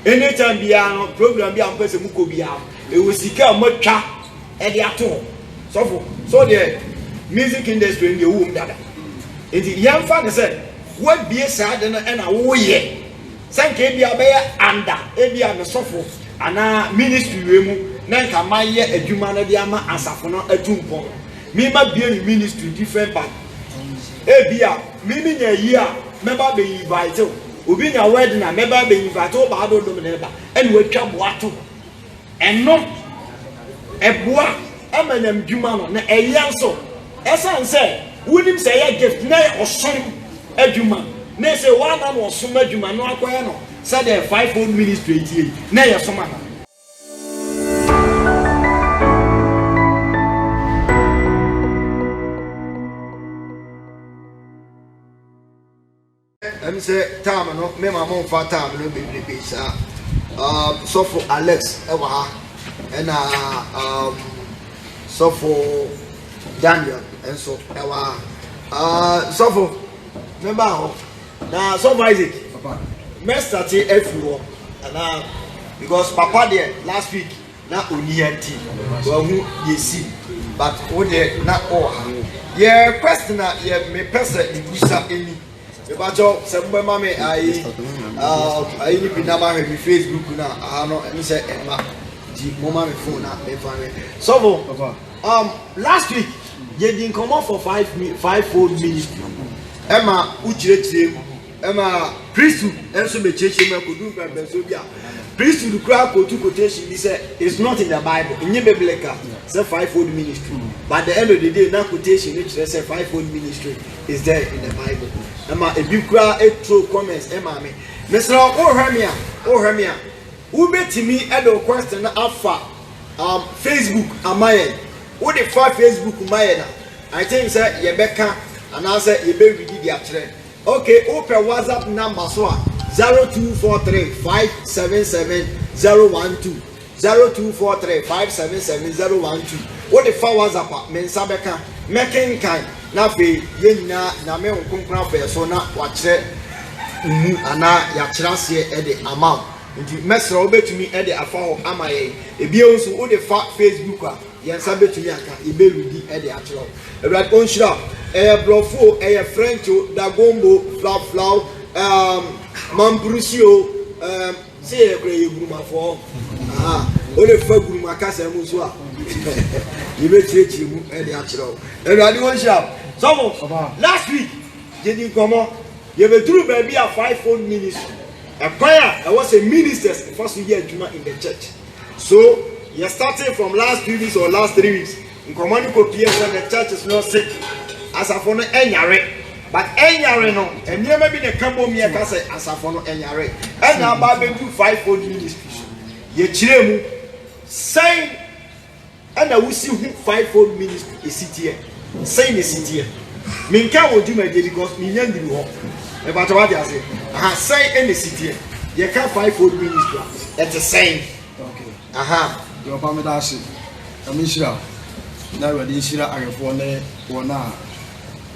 anytime biano program bi am pese mu ko bia e wo sika motwa e de ato so the music industry in the womb dada enti yamfa ne say what be sad and a wo ye sanke bia be anda e bia me sofo ana ministry we mu na nka maye adwuma na de ama asafo no atumpo me ma bia ni ministry different part e bia me nya yi a meba be invite obi nya wedding na meba be invite o ba do dom na ba ene watwa boato eno eboa amanyam dwuma no na eya so esan se wonim se ya gift na osom adwuma na se wa na no osom adwuma no akoya no say the fivefold ministry tie na ya soma na I'm say time no me ma mo fa time no be sa so for Alex ewa and so for Daniel and so ewa so for remember na so for Isaac papa me start everywhere and because papa there last week na oni anti wa hu yesi but o there na yeah question na yeah me person ibusa eni Ebajo sembe mame ai ni binaba he mi Facebook na no em say emma di mama me phone na me fan so last week ye din come for fivefold ministry emma uchirechire emma priesthood enso be cheche me kodu be so bia priesthood kra kotu quotation he say it's not in the Bible in biblical say fivefold ministry but at the end of the day na quotation it say fivefold ministry is there in the Bible. Emma a big crowd a true comments emma me Mr. Ohemia who bet me at the question alpha Facebook amaye who the far Facebook mayena I think say Rebecca and I say you be ready the okay open WhatsApp number so 0243 577 012 0243 577 012 what the far WhatsApp men sabeka making kind na fe yenina na me nkonkran fe so na wa kire ana ya kirase e de amount nti mesra obetumi e de afa ho amaye ebi onso o de fa Facebook a yensa betumi aka e be redi e de akiro ebrat onshira brofo French dagombo flaw mambrusio se e kure yeguruma fo o de fa guruma kasa mu so a you be church mu e de akiro ebrat onshira so last week didn't come on you be through baby a fivefold ministry a choir there was a ministers first year juma in the church so you're starting from last 2 weeks or last 3 weeks in command ko when the church is not sick as a for no enyare but enyare no and near maybe the cambo me ka say as a for no enyare and now ba be do fivefold ministry ye chire mu say and I will see who fivefold ministry is here say the city minka wo duma dey because me nyam bi ho e ba to what you say say in the city you can fivefold ministry at the same okay your family da say amishira na we dey shira agefo ne wona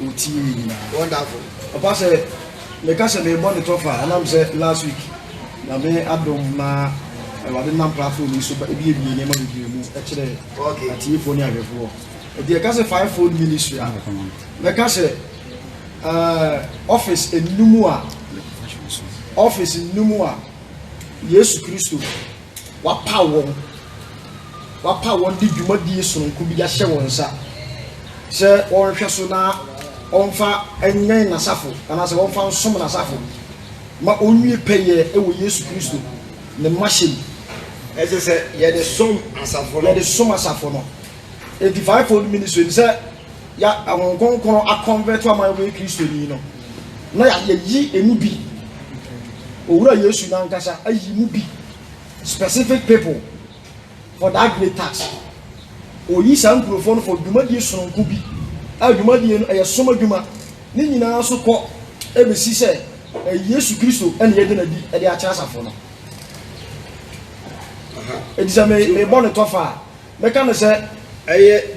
oti ni wonderful papa say me ka say me born the tofa and am say last week na me adom na e wa dey nam platform ni so ba e bi ni ma bi mu e kire okay ati fo ni agefo the case fivefold ministry the case office enumua Yesu Kristo wa power di dwuma di sonko bi ya hye wonsa se won hwe so na onfa enyen nasafo ana se wonfa nsom nasafo ma onwie peye e wo Yesu Kristo ne machine ese se ye de som asafo no 85fold ministry say ya awon konkon a convert wa my way Kristo ni no na ya yi enu bi owura Yesu na nkasa ayi mu bi specific people for that great task oyi san microphone for dwumadi sonko bi a dwumadi no e soma dwuma ni nyina so kɔ e be si sɛ Yesu Kristo ene ye de na di e de a kyerɛ asafo no e di sɛ me born to fa me kan sɛ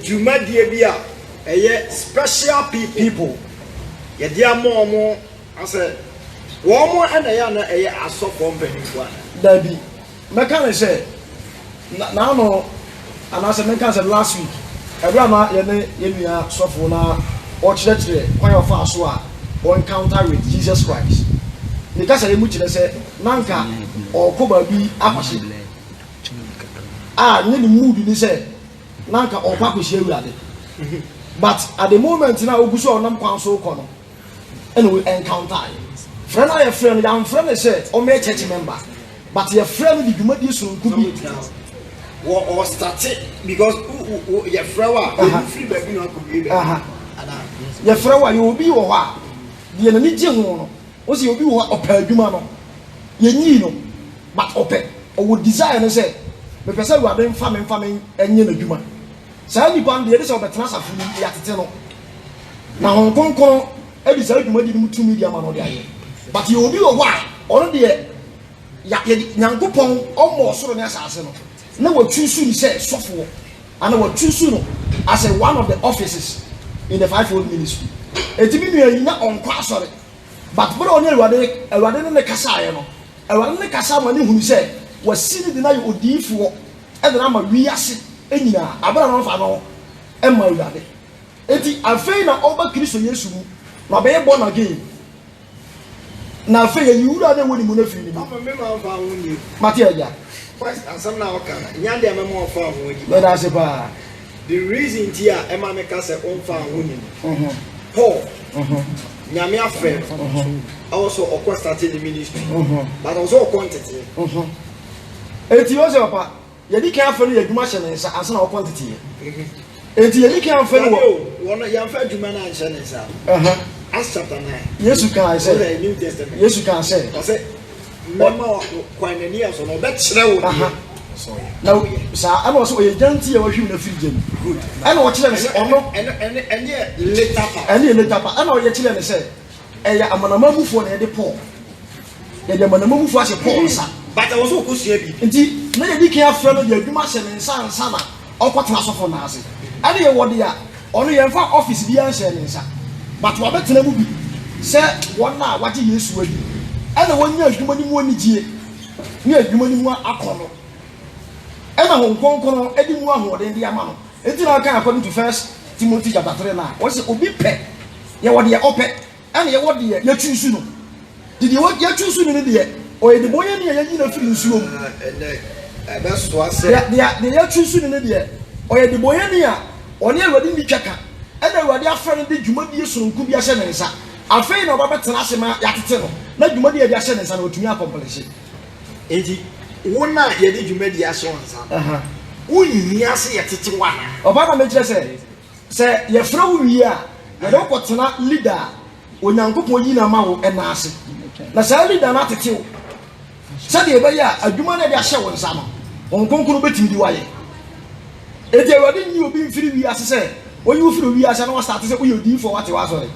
Jumadi bia special people ye dia mo I said womo ana ya na asofo mpanifu ana Dabi. Mekane say na no anase menka say last week. Everyone ye nua sofo na o chire kwan of aso a o encounter with Jesus Christ. Ni ka say mu chire say nanka o ko ba bi akwase. Nye the mood ni say nanka o kwa kwase awurade. But at the moment na oguso onam kwan so ko no and we encounter. Friend or your friend, your friend said, or may church member, but your friend the Jumadi soon could be or started because your friend free baby not could be your friend you will be or what the enemy general was you be what or per Jumano. You know, but open or would desire and say, because I were then farming and you know Juma. So anyone the other of the transfer from the Ateno. Now Hong Kong, every side you made 2 million man. But you will be a while already. Yankupon almost so near Sassano. No, what too soon said, software, and what too soon as a one of the offices in the fivefold ministry. It means not on class sorry. But what only a rather than the Casayano, a rather than the Casamani who said was sitting the night would be for and I'm a reassent. Enya abana no fa no e ma urade enti afei na oba Kristo Yesu mu na be born again na afei ye urade woni mu na fi ni papa me ma fa woni Matia ja first ansam na oka nya de me mo fa woni be da se pa the reason tia e ma me ka se on fa woni Paul nyame afre also okwa started the ministry but also quantity enti o se papa yedi kan fa no yaduma hye ne nsa ansa na o quantity enti yedi kan fa no wo ya fa aduma na hye ne nsa Acts chapter 9 Yesu kan say the New Testament Yesu kan say mama kwanani aso no be kire wo now sa ana so ye janti e wa hwim na firije good ana o kire ne say ono enye later part ana o ye kire ne say eya amanamamufo na ye de Paul ye de amanamamufo ase Paul nsa but I was so kusua bi nti na ye di kan afra no de adwuma hye ne nsa nsa na okotena sofo na ase ana ye wode ya ono ye mfa office bi an hye ne nsa but wa betena mu bi se won na waje Yesu adi ana wonya adwuma ni mu onigye ni adwuma ni mu akono ana hon konkono edi mu ahode ndi ama no enti na kan according to 1 Timothy chapter 3 na wo se obi pe ye wode ya ope ana ye wode ya twusu no didi wo ya twusu ni de o ye de boye ni ya nyina firi nsuo mu that's what I said de ya twusu ni de o ye de boye ni a oni awade ni twaka ana awade afra no de dwuma bi sononku bi ahye ne nsa afei na oba betena ase ma yatete no na dwuma de ya ahye ne nsa na otumi accomplish enti wona ye de dwuma de ahye nsa wunyi ase yatete wa oba na me kire se ye fra wo wi a ye do kotena leader onyankopon yi na ma wo ena ase na sa leader na tete wo se de be ya adwuma na de ahye wo nsa no onkonkuru betimi di waye enti awade nyi obi mfiri wi ase se oyi wo firi wi ase na wo start se wo yodi for what wa sorry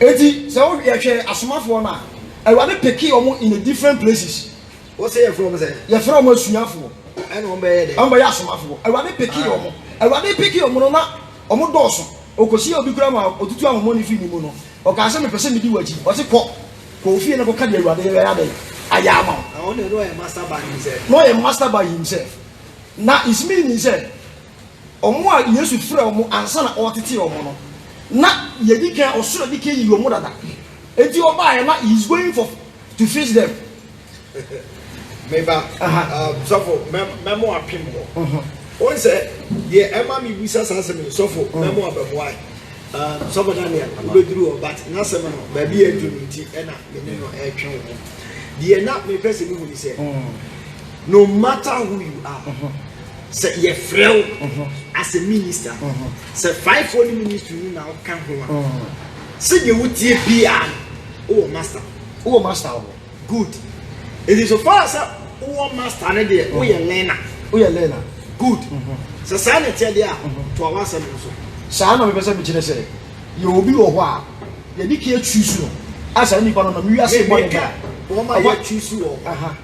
enti se wo ye hwe asomafo na awade peki omo in a different places what say you from say ye from asuafo and on be there on be asomafo awade peki omo awade peki omo no na omo doso okosi obi kura ma otutu amomo ni fi ni mu no o ka se me pese me di waji o se ko ofie na ko ka de awade ye ya de ayama I want to know a master by himself no a master by himself na is meaning say omo a Yesu frɛ omo ansa na otete omo no na yedi kan osoro di kan yi omo dada enti oba ya na he is going for to face them meba so for memo apimo on say the ema mi bisa sanse me so for memo abemwai so for Daniel obeduru but na se me no ba bi eduru nti na me no e twen wo the na me person me woni say no matter who you are say ye frel as a minister say fivefold ministry na o kan ho say you tie bia oh master good it is so far as oh master na there oh ye learner good so say tell there to our say so saa na me pese me kire say ye obi wo ho a ye di ke atwusu no asa ni pa no na mi wiase bo ne ba wọ́n máa yẹ túsù wọ̀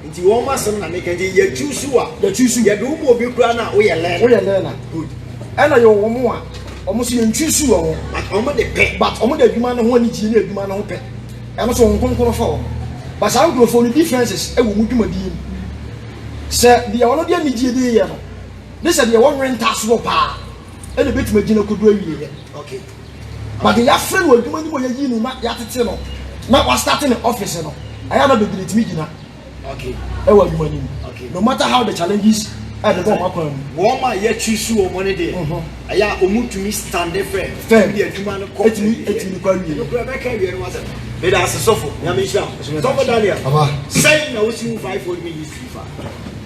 nti wọ́n máa sẹ́mu na mẹ́kẹ́ nti yẹ túsù wa yẹ dùn bọ̀ obi kura náà ó yẹ lẹ́ẹ̀nà good ẹnna yẹ wọ́n mu a wọ́n so yẹ túsù wọ̀ wọ́n ọmọ de pẹ́ but ọmọ de adwuma no ho ani gyina adwuma no ho pẹ́ ẹno so wɔn nkonkoro fa wɔn but saa nkurɔfoɔ no differences ɛwɔ mu dwumadie mu sɛ deɛ ɔno deɛ anigye de yɛ no ne sɛ deɛ wɔnwe nta soɔ paa ɛna bɛtumi agyina kodo awie yɛ okay but yɛafrɛ no adwuma no mu yɛyi no na yɛatete no na wastate ne office no ɛyɛ na bebree tumi gyina okay ɛwɔ adwuma no mu okay no matter how the challenges ɛde bɔ ɔmo akɔn mu wɔn a yɛtwi so wɔn ne deɛ ɛyɛ a wɔn tumi stand firm firm de adwuma no kɔ etimi kɔ awie nokura bɛka awie no wasɛ bɛda ase sɔfo nyame nhyira sɔfo daniel sɛn na wosi wo 5 ministry fa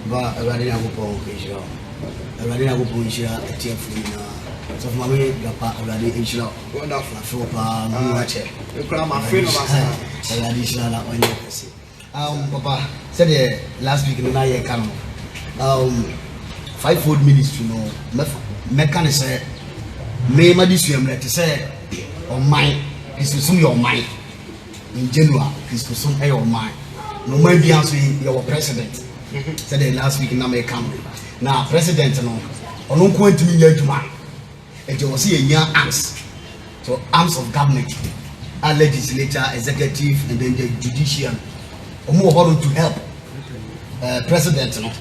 ba awurade nyankopɔn nhyira awurade nyankopɔn nhyira atiafo nyinaa sɔfo ma me gapa awurade nhyira wonderful afo paa mu akyɛ nokura ma fe no basa awurade nhyira na ɔnyɛ kɛse papa sɛdeɛ last week no na yɛka no 5-fold ministry no mɛka ne sɛ mema de suammerɛ te sɛ ɔman kristosom yɛ ɔman in general kristosom ɛyɛ ɔman na ɔman bia nso yɛwɔ president sɛdeɛ last week na mɛka no na president no ɔno nko antumi nyɛ adwuma ɛnti wɔ sɛ yɛnya arms so arms of government a legislature executive and then the judicial ɔmo wɔ hɔ no to help president no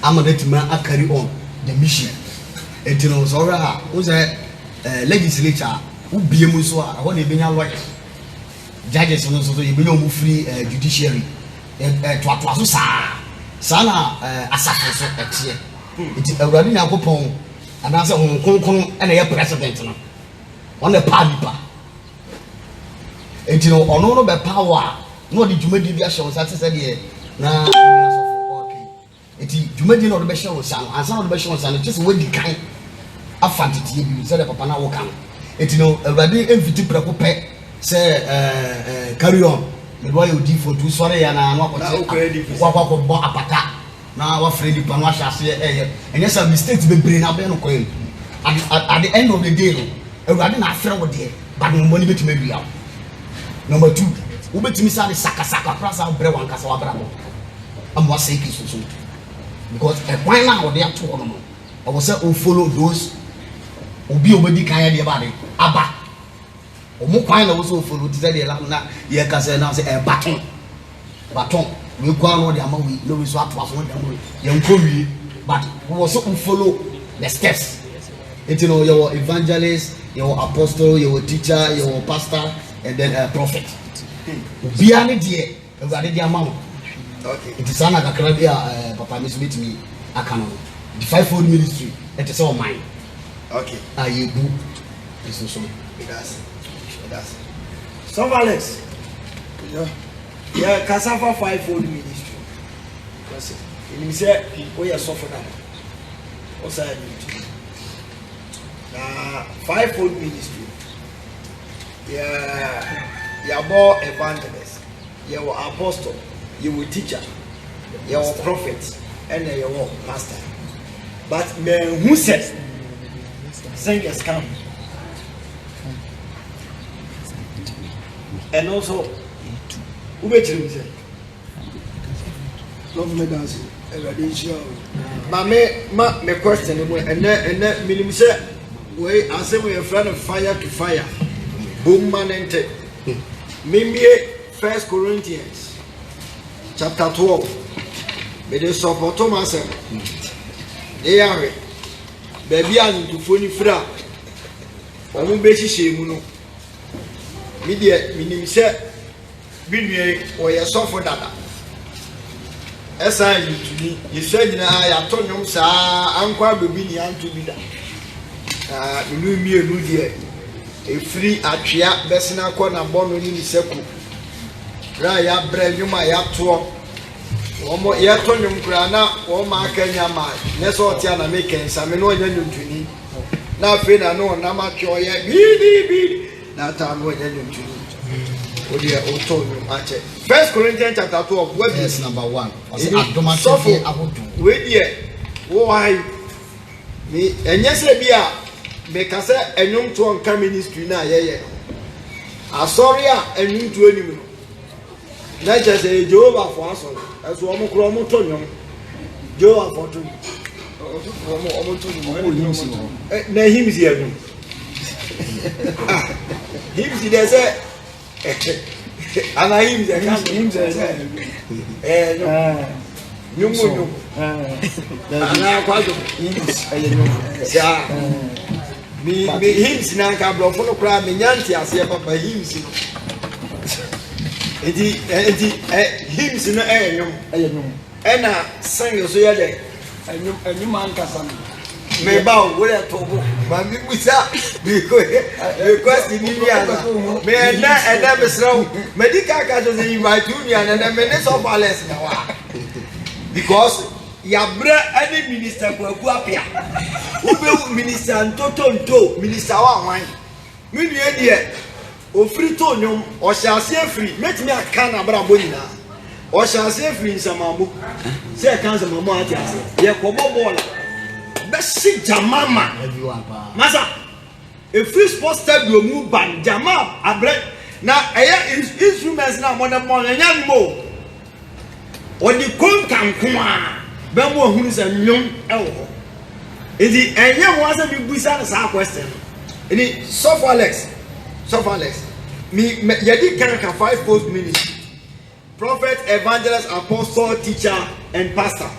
ama de tuma a carry on the mission enti no so ora wo say legislature wo bie mu so a ho na ebenya lawyers judges no so ebenya mu free judiciary to so saa na asafo so etie enti awurade nyakopon ana se hon konkon na ye president no on the parliament enti no ono no be power no di dwumadi bi ahye wo sa te se de na eti dwumadi na ɔde bɛhyɛ wo sa no ansa na ɔde bɛhyɛ wo sa no kyɛ sɛ wadi kan afa teteɛ bi sɛ de papa na wo ka no eti no awurade emfiti prɛko pɛ sɛ carry on mede wayɛ odi foto sɔre ya na wakɔkɔ bɔ apata na wafrɛ nipa no ahyɛ aseɛ ɛyɛ ɛnyɛ sɛ mistake bebree na abɛyɛ no kɔɛ at the end of the day no awurade na afrɛ wo deɛ but no mmɔne bɛtumi awia wo number 2 wobɛtumi sa de sakasaka kora sa wobrɛ wankasa wabrabɔ ama wasɛe kristo so because a point now they are 2 on them. I was say o follow those obi obedi kan ya de ba de aba o mo kwan na wo so follow ti say de la na ye ka say na say baton we go on the ama we no we so atwa so de mo ye nko wi but we was so follow the steps it you know your evangelist your apostle your teacher your pastor and then a prophet obi ani de everybody de ama okay it is an akakra bia papa me so betimi aka no the 5-fold ministry it is all mine okay ayebu eso so that's so Alex yeah cassava 5-fold ministry because you say we are suffer now o say na 5-fold ministry yeah bo evangelist your apostle your teacher, your prophet, and your pastor. But who says singers come? And also, who bet you say? government dance eradicate My question and then minimum say we answer we a friend of fire to fire. Boom man ente. Maybe 1 Corinthians chapter 12. May they support Thomas. They are baby and to phone fra. Omu bechi shemu no. Media minim say binwe o ye sofo dada. Esa yi tuni ye hwe nyina ya to nwom saa ankwa bebi ni anto bi da. Inu mienu die efiri atwea besina kɔ na bɔ no ni seku. Ra ya brɛ nwuma ya to omo ye to nwum kura na o ma aka nyama ne so ɔte na make nsame no nya nwuntuni na afi na no na ma twe ɔyɛ bi na ta no nya nwuntuni o de o to nwum ache 1 Corinthians chapter 12 verse number 1 ɔse adomate ahodo we die wo why me enye se bi a me ka se enwum to nka ministry na yeye asori a enwum to anim no na je se Jehovah for asori eso omo kro omo to nyom Jehovah for to omo to nyom na him si enwum him si dey say And I him the no. And I quite me him na ka bro for no cry me nyanti ase papa him si him no enyum ena sang so ya de enyum ankasa me ba wo le to bo ma mi busa request ni ni ana me na me sraw medical ka so say invite you and na me ne so balance na wa because ya bra any minister kwaku apia ube minister ntotonto minister wa wan me nue die o free to nyom o hyase free metimi aka na bra bonina o hyase free nsamamu se kan nsamamu ati ase ye ko bobola be si jamama masa a free sports stadium mu ban jama abre na eya instruments na mo na mo nya mo o di konkan kwa bemo hunu sa nyom ewo edi enye ho asa bi buisa na sa question edi Soft Alex me yedi kan ka 5 post ministry prophet, evangelist, apostle, teacher and pastor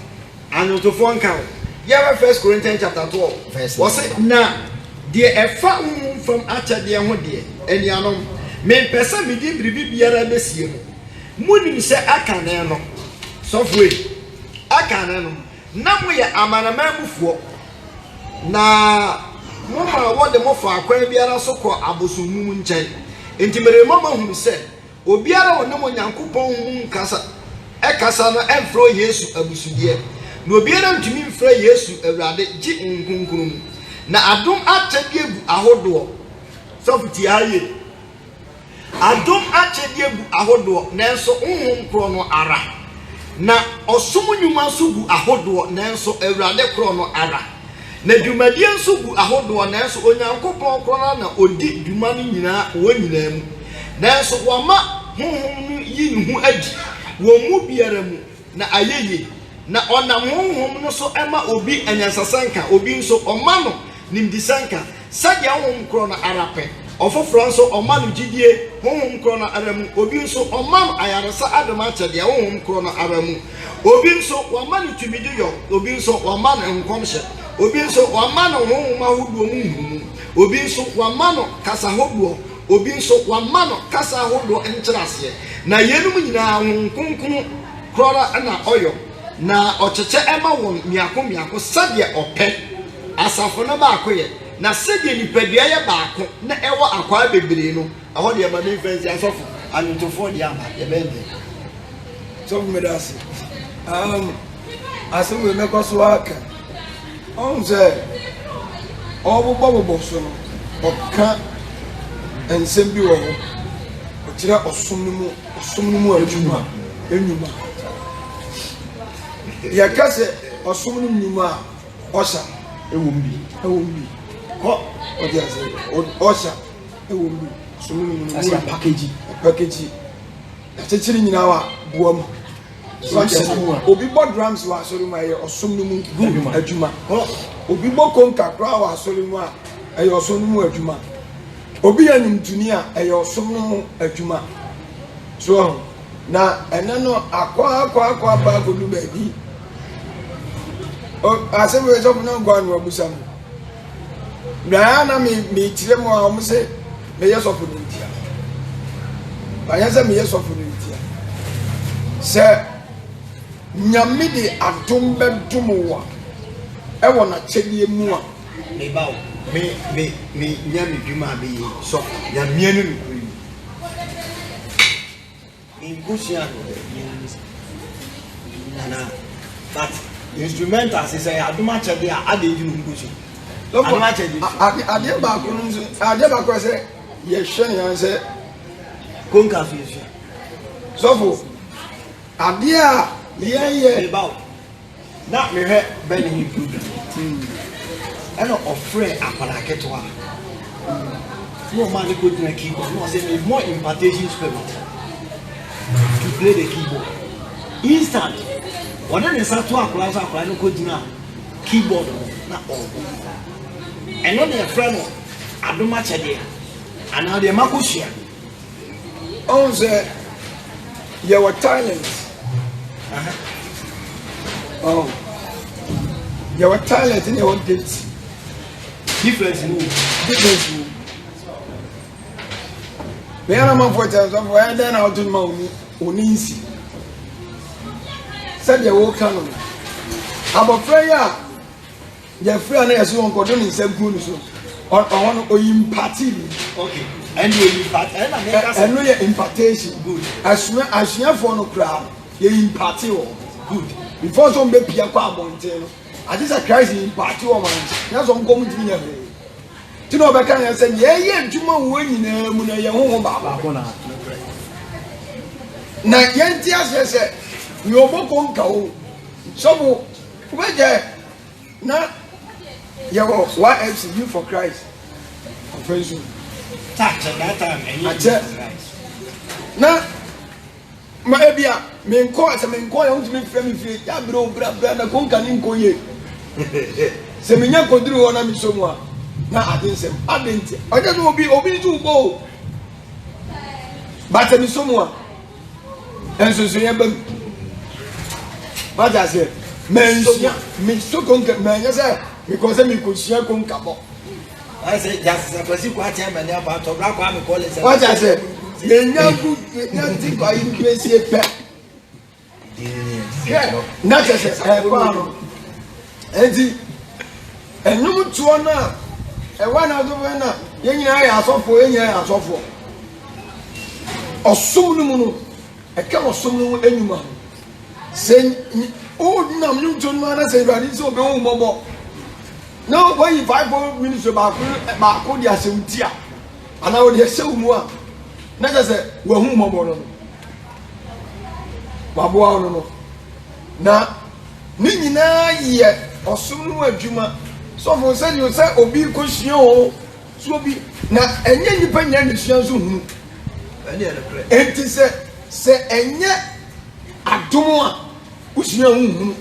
and to phone count yeah 1 Corinthians chapter 12 was it na the efa from acha de ho de enianom me pesa me di bribi biara besie mo munim se aka na no software aka na no na mo ye amanamamufuo na mo ma wo de mo fa akwan biara so ko abosomum nchen enti mere mama hunu se obiara wo ne mo nyankopon hu kasa ekasa no enfro Yesu abusudie na obiara ntumi mfra Yesu awurade gi nkunkunum na adom atedie gu ahodo sofuti aye adom atedie gu ahodo nanso honhom kro no ara na osum nyuma so gu ahodo nanso awurade kro no ara na dwumadie nso gu ahodo nanso onyankopɔn kro na odi dwuma no nyina wo nyina mu nanso wama honhom no yi ne ho adi wo mu biara mu na ayeye na onam honhom no so ema obi anyansasanka obi nso omano nimdisanka sadia honhom kro na arape ofoforo nso omano gidie honhom kro na aramu obi nso omano ayaresa adoma chede honhom kro na aramu obi nso wamano tumidiyo obi nso wamano nkomhye obi nso wamano honhom ahoduo mu nhuru obi nso wamano kasa hoduo obi nso wamano kasa ahoduo enkyerase na yenum nyina honkonkon krora na oyo na ocheche ema won miako sadie ope asafo no ba akoye na sadie nipadua ye baako na ewo akwa bebre no aho de ma me fensi asofo anutofo de ama ye bende so medasi aso we mekoso aka onze obo so no oka ensem bi wo o tira osum mu adwuma enyuma ya kase osum nyuma osha ewombi ho odi ase osha ewombi osum nyuma asa package achechiri nyina wa buam obi bo drums wa sori ma ye osum mu adwuma obi bo konka kra wa sori mu a ye osum mu adwuma obi anyum tuni a ye osum mu adwuma so na enano akwa ba godu baby o aseme so no gwa no abusam na me tire mo a omse me yeso fu ntia ba yesa me yeso fu ntia se nyame de adom bedum wa e wona chedie mu a me bawo me nyame dwuma be so nyame anu ni Imbushia na but instrumentals is aduma chede a dey do imbushi aduma chede ade ba ko nso ade ba ko se ye hwe yan se konka so ye sofo ade a ye about na me he ben him program and offer apara ketwa no man go do a keyboard no say me more impartation spirit to play the keyboard instant one na start to apply no kodina keyboard na all and no dey friend adoma chede and now dey makosia onze your talent. Oh, your talent in your gifts. Difference in Difference. We are not for tales of where then out to Moni, Unisi. Said the old canon. About prayer, your friend as you want to do is a good so. Or imparting. Okay. And you impart And we impartation. Good. As you have for no crowd, you imparting. Good. Before some baby a mountain, I just a Christ impart your mind. That's what I'm going to be. You know, I can say, yeah, Juma winning a young Baba. Now, Yantias said, you are both go. So, where there? Now, you are what else you for Christ? Friends, touch at that time, and you now, my dear, men call some inquiry to me from me, Yabro, Brother Concanin Coye. Semina could do on me somewhere. Now, I didn't say, I didn't. I just will be obedient to go. But I'm someone. And so, but I said, men, me so conquer, man, yes, because I could share Concabo. I said, just a person quite time and about to black one call it. What I said, you know, think I increase a pet. Not as a farm. And you to honor. And one out of one, young I ask for any ass of for. Or soon, a come of someone anyone. Saying, oh, no, you don't want to say, but it's so mobile. No, when you 5 minutes about Kodia Sautia, and I would have so more. Not as a wahoo mobile. Babuano. Now, Nina yet, or soon were Juma. So for say you say Obi Koshio, so be now, and then you pay any chance. And it say, and yet, I don't want Kushio.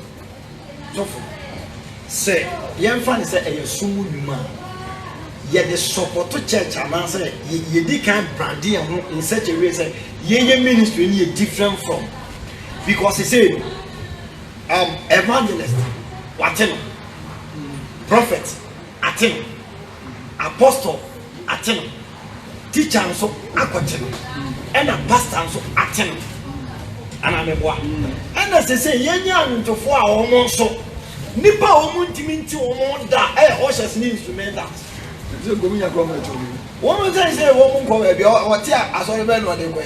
Say, young fan say a sumu man. Yet the support to church and answer ye can't brandy in such a way say ye ministry ye different from because he said evangelist whatever prophet atem apostle atem teacher and so aquatem and a pastor and so atem and I'm a boy and as they say ye young to 4 almost so nipa omuntimi omonda oshas ni instrumental so go me come to me one time say one come e bi o ti asori be no de ko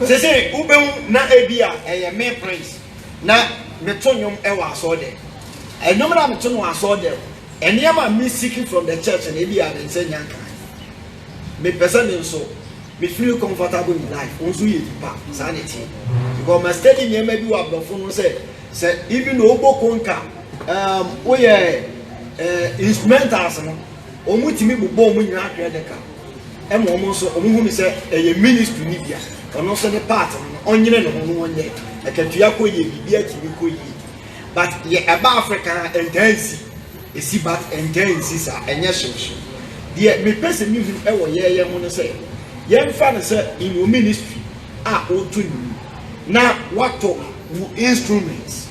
say ube na ebia eye me praise na me tonyom e wa so de enyom na me tono aso de enema me seeking from the church and ebia de say nyanka me person nso me feel comfortable in life onso ye dipa sanity because my study me bi wa blofo no say even Obo Konka, we instrumentals, Omutimi Boom in Akadeka, and almost Omu say a ministry media, or no send a part on one day, a Katiako ye, but ye about Africa and Dancy, a sea bat and Dancy, and yes, dear, me person music ever ye, I want to say, young father said in your ministry, to you. Now, what talk? Instruments.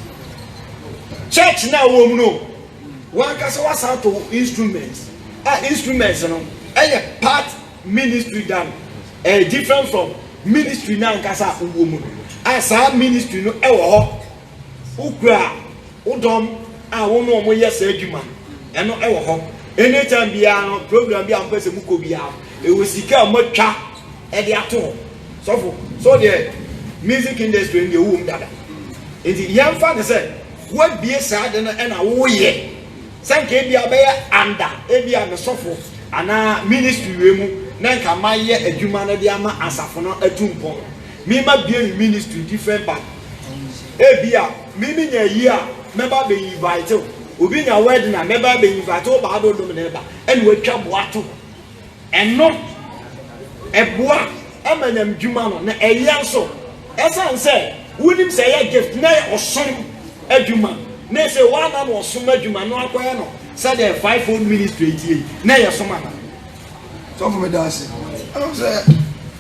Church now won't know. One can say what's out of instruments. Instruments, you know, a part ministry done. Different from ministry now, Casa woman. As our ministry, no, Ukra, Udom, I won't know more yes, man. And no, anytime be a program, be a person who could be out. It was seek out much at the atom. So the music industry in the womb that. In the young father said, what be a sad and a way? Some can be a bear under a be a sofa and a ministry remu, Nanka my year a human of the ama as a phone a tumpo. Me might be a ministry different part. A beer, meaning a year, member being invited. Ubi a wedding, a member being invited by other dominator, and we come what to and not a bois, Eminem Jumano, a young so. As I said, wouldn't say a gift, nay or son, a human. Nay say one man was some human, no aquano. Said a 5-fold ministry, nay a summer. Talk for me dancing. I don't say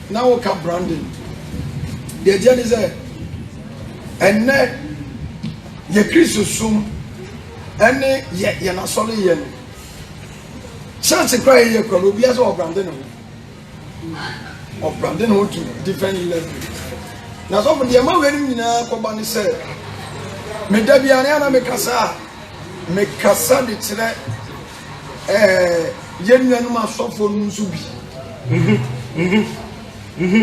now we come branding. deɛ gye ne sɛ ɛnɛ yɛ kristo som ɛne yɛ n'asɔre yɛ no church kora yɛ kora obi asɛ ɔbrande ne ho ɔbrande ne ho to different level na sɔfo deɛ ma wɛnim nyinaa kɔba ne sɛ meda bia ne ana mekasa de kyerɛ yɛn nuanom asɔfo no nso bi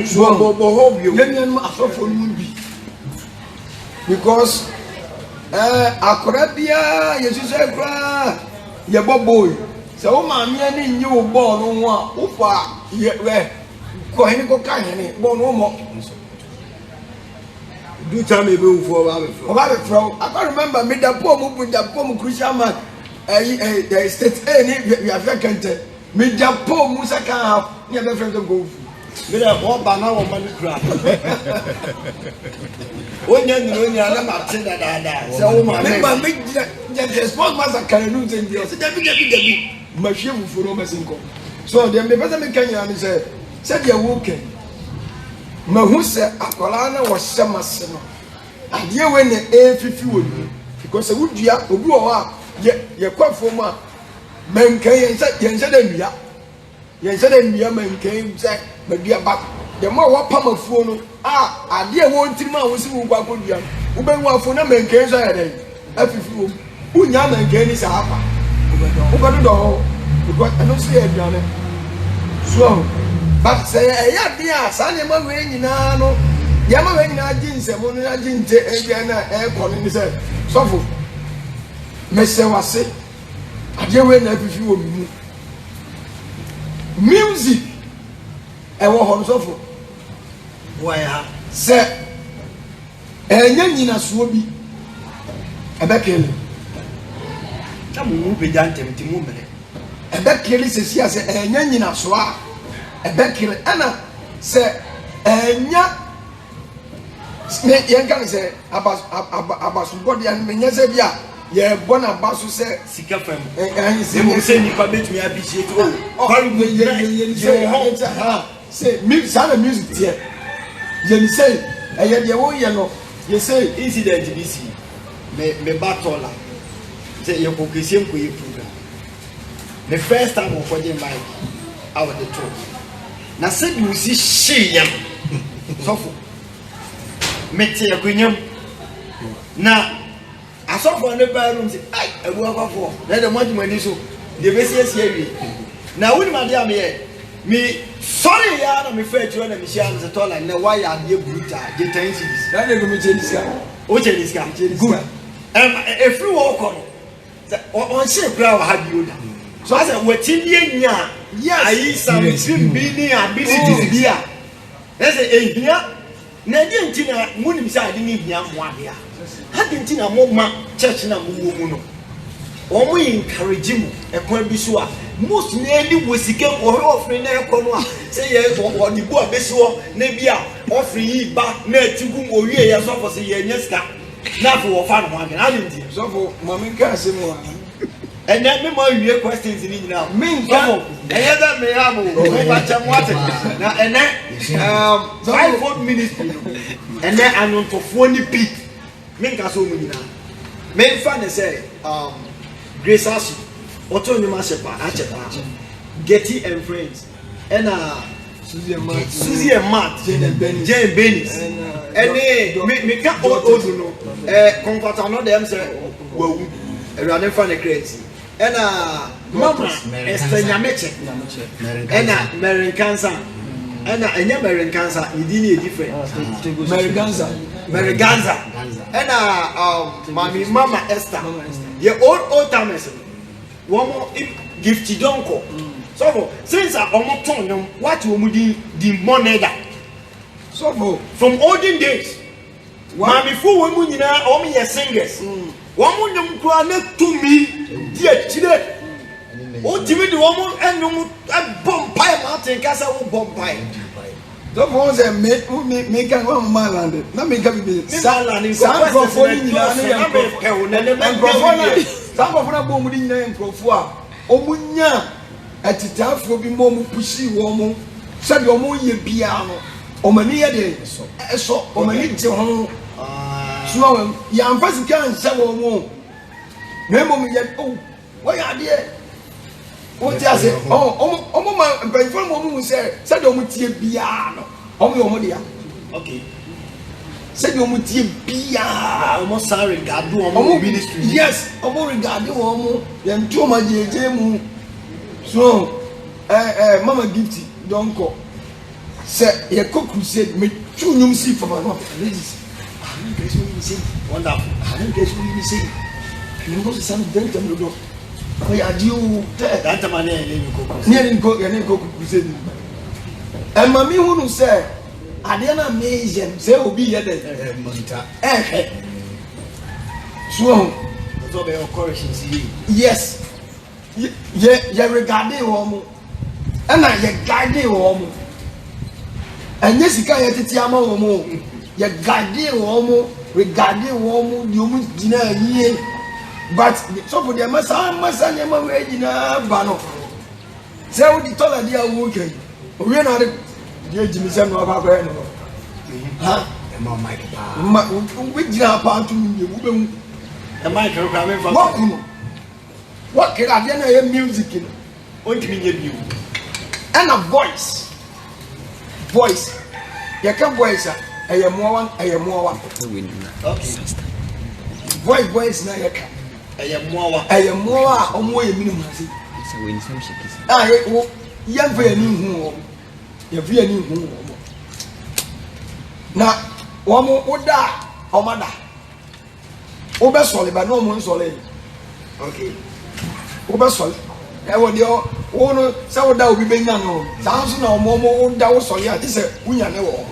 so yɛn nuanom asɔfo no bi because akora biara yɛhyehyɛ koraa yɛbɔ boy sɛ wo maame ani nye wo bɔɔl no ho a wofa kɔhene kɔka hene bɔɔl no mmɔ do time ebe ufo ọba bẹ fẹ o I can't remember me da poor mu crucial match state A ni yàfẹ kẹntẹ me da poor mu second half ní ẹbẹ fẹ go fu. mi dẹ ọba náà wọ mani kura o nya nínú o nya ma ti dáadáa sẹ o ma mi ma mi jẹ sport master kàrẹ ní nsẹ ndí ọsẹ dẹbi ma ṣe fufu ní ọmọ ẹsẹ nkọ so dem de pẹsẹ mi kẹnyìn ani sẹ sẹbi ẹwọ kẹ ma hu sẹ akwaraa na wɔhyɛ ma se no adeɛ wei na efifi wɔ mu because wudua obi wɔ hɔ a yɛ kɔ fam a mɛnkɛn yɛnhyɛ dɛ nnua mɛnkɛn sɛ madua ba dɛm a wɔpam afuo no a adeɛ wɔ ntirim a wosi wo nkɔ akɔdua no wobɛhu afuo na mɛnkɛn so ayɛ dɛn afifi wɔ mu wonya mɛnkɛn ni saa apa wobɛdodɔ hɔ because ɛno nso yɛ aduane so but sɛ ɛyɛ adeɛ a saa nneɛma wei nyinaa no nneɛma wei nyinaa gye nsɛm no agye nte aduane a ɛrekɔ no ne sɛ sɔfo mehyɛ wase adeɛ wei na afifi wɔ me mu music ɛwɔ hɔ no sɔfo wɔyɛ ha sɛ ɛnyɛ nyinasoɔ bi ɛbɛkele na mo mu pagya ntɛm nti mu mmerɛ ɛbɛkele sɛsi a sɛ ɛnyɛ nyinasoɔ a ɛbɛkele ɛna sɛ ɛnya yɛn ka ne sɛ abasobɔdeɛ no menyɛ sɛ bi a yɛbɔ n'aba so sɛ sika fam sɛ nipa bɛtumi abihyie to sɛ saa na music teɛ yɛni sɛ ɛyɛ deɛ woyɛ no yɛsɛ incident bi si me ba tɔla sɛ yɛkɔ kɛsie nkɔyɛ program the first time wɔkɔgye mic a wɔde to na sɛdeɛ wosi hyee yɛm sɔfo mete akonnwam na asɔfoɔ ne baa room sɛ ai abu akɔfoɔ na ɛdɛ moagye m'ani so deɛ bɛsiesie awie na wonim adeɛ a meyɛ me sɔre yɛa na mefɛ akyirɛ na mehyia no sɛ tɔla nnɛ woayɛ adeɛ bruta gye 10 cities na ne gomi kyɛ ni sika wokyɛ ne sika good ɛfiri wɔ kɔ no sɛ ɔnhyɛ kura wɔ ha bio da so asɛ wɔkyindeɛ nya ayi samtim bi ne abilities bi a ɛsɛ ehia na ɛdeɛ nti na monim sɛ ade ne hia mmoadeɛ a ade nti na moma church na mowɔ mu no wɔn encourage mu ɛkwan bi so a most na ani wɔ sika wɔhwɛ ɔfiri na ɛkɔ no a sɛ yɛ wɔde bu a bɛsi hɔ na bi a ɔfiri yi ba na ati gu owie yɛ sɔfo sɛ yɛnyɛ sika na afei wɔfa no ho adwene ade nti sɔfo maame nka asɛm wɔ ɛnɛ me ma wie questions ni nyinaa minka ɛyɛ dɛ me ya mo ba kyɛ mo ate na ɛnɛ 5 minutes ɛnɛ anontofoɔ ni bi minka so mu nyinaa memfa ne sɛ Grace Asu ɔtɔ nnwuma ahyɛ pa Getty and Friends ɛna Suzy and Matt Jane Bennis ɛne meka odu no kɔmfata no dɛm sɛ wawu awurade mfa ne credit ɛna mama Esther Nyameche ɛna Mary Kansa ɛna ɛnyɛ Mary Kansa yidi ne different Mary Ganza ɛna mama Esther ye old timers wɔn Gifty Donko so since ɔmo ton no what wɔn di money da so from olden days maame fo wɔn mu nyinaa wɔn yɛ singers wɔn nyom kura ne tumi di akyire o timi de wɔn ɛnum ɛbɔ mpae ma ate nkasa wo bɔ mpae so for say me kan wɔn ma land na me ka bi sa land sa nkrɔfoɔ ni nyinaa ne yɛ nkrɔfoɔ na bɔ mu di nyinaa nkrɔfoɔ a ɔmo nya atitaafoɔ bi mo pushi wɔn mo sɛdeɛ ɔmo yɛ bia no omani ye de eso omani te ho so ya amfasi kan se wo mo na mo ye oh wo ya de o ti ase omo ma penfo mo se de omo tie bia no omo yo mo de ya okay se de omo tie bia omo sorry God do omo ministry yes omo regard omo ye ntu ma jeje mu so mama gift don go say ye cook crusade me two nyum see for my mom ladies I don't guess what you say wonderful I don't guess what you say you know some very time do oh ya dio that man e ne cook crusade and mami hunu say ade na amazing say obi ye dey monitor so so be correction see yes ye regarding wo ana ye guide wo mo anya sika ye tete ama wo mo ye guide wo mo regarding wo mo di o mu gina yie but so for the masa ne ma we gina ba no se wo di tola dia wo ke o we na de die jimi se no ba ba no ha e ma mic pa ma we gina pa tu ni wo be mu e mic ro ka me fa what kira dia na ye music no o ntimi nye bi and a voice you can voice a more okay voice na you can a more omo ye minimum say ah ye fa ni hu ye fa ni hu na wo mo oda omada o be sole ba no mo sole okay o be sole e wo dio wono se wo da obi benya no sanso na omo wo da wo sole a se unya ne wo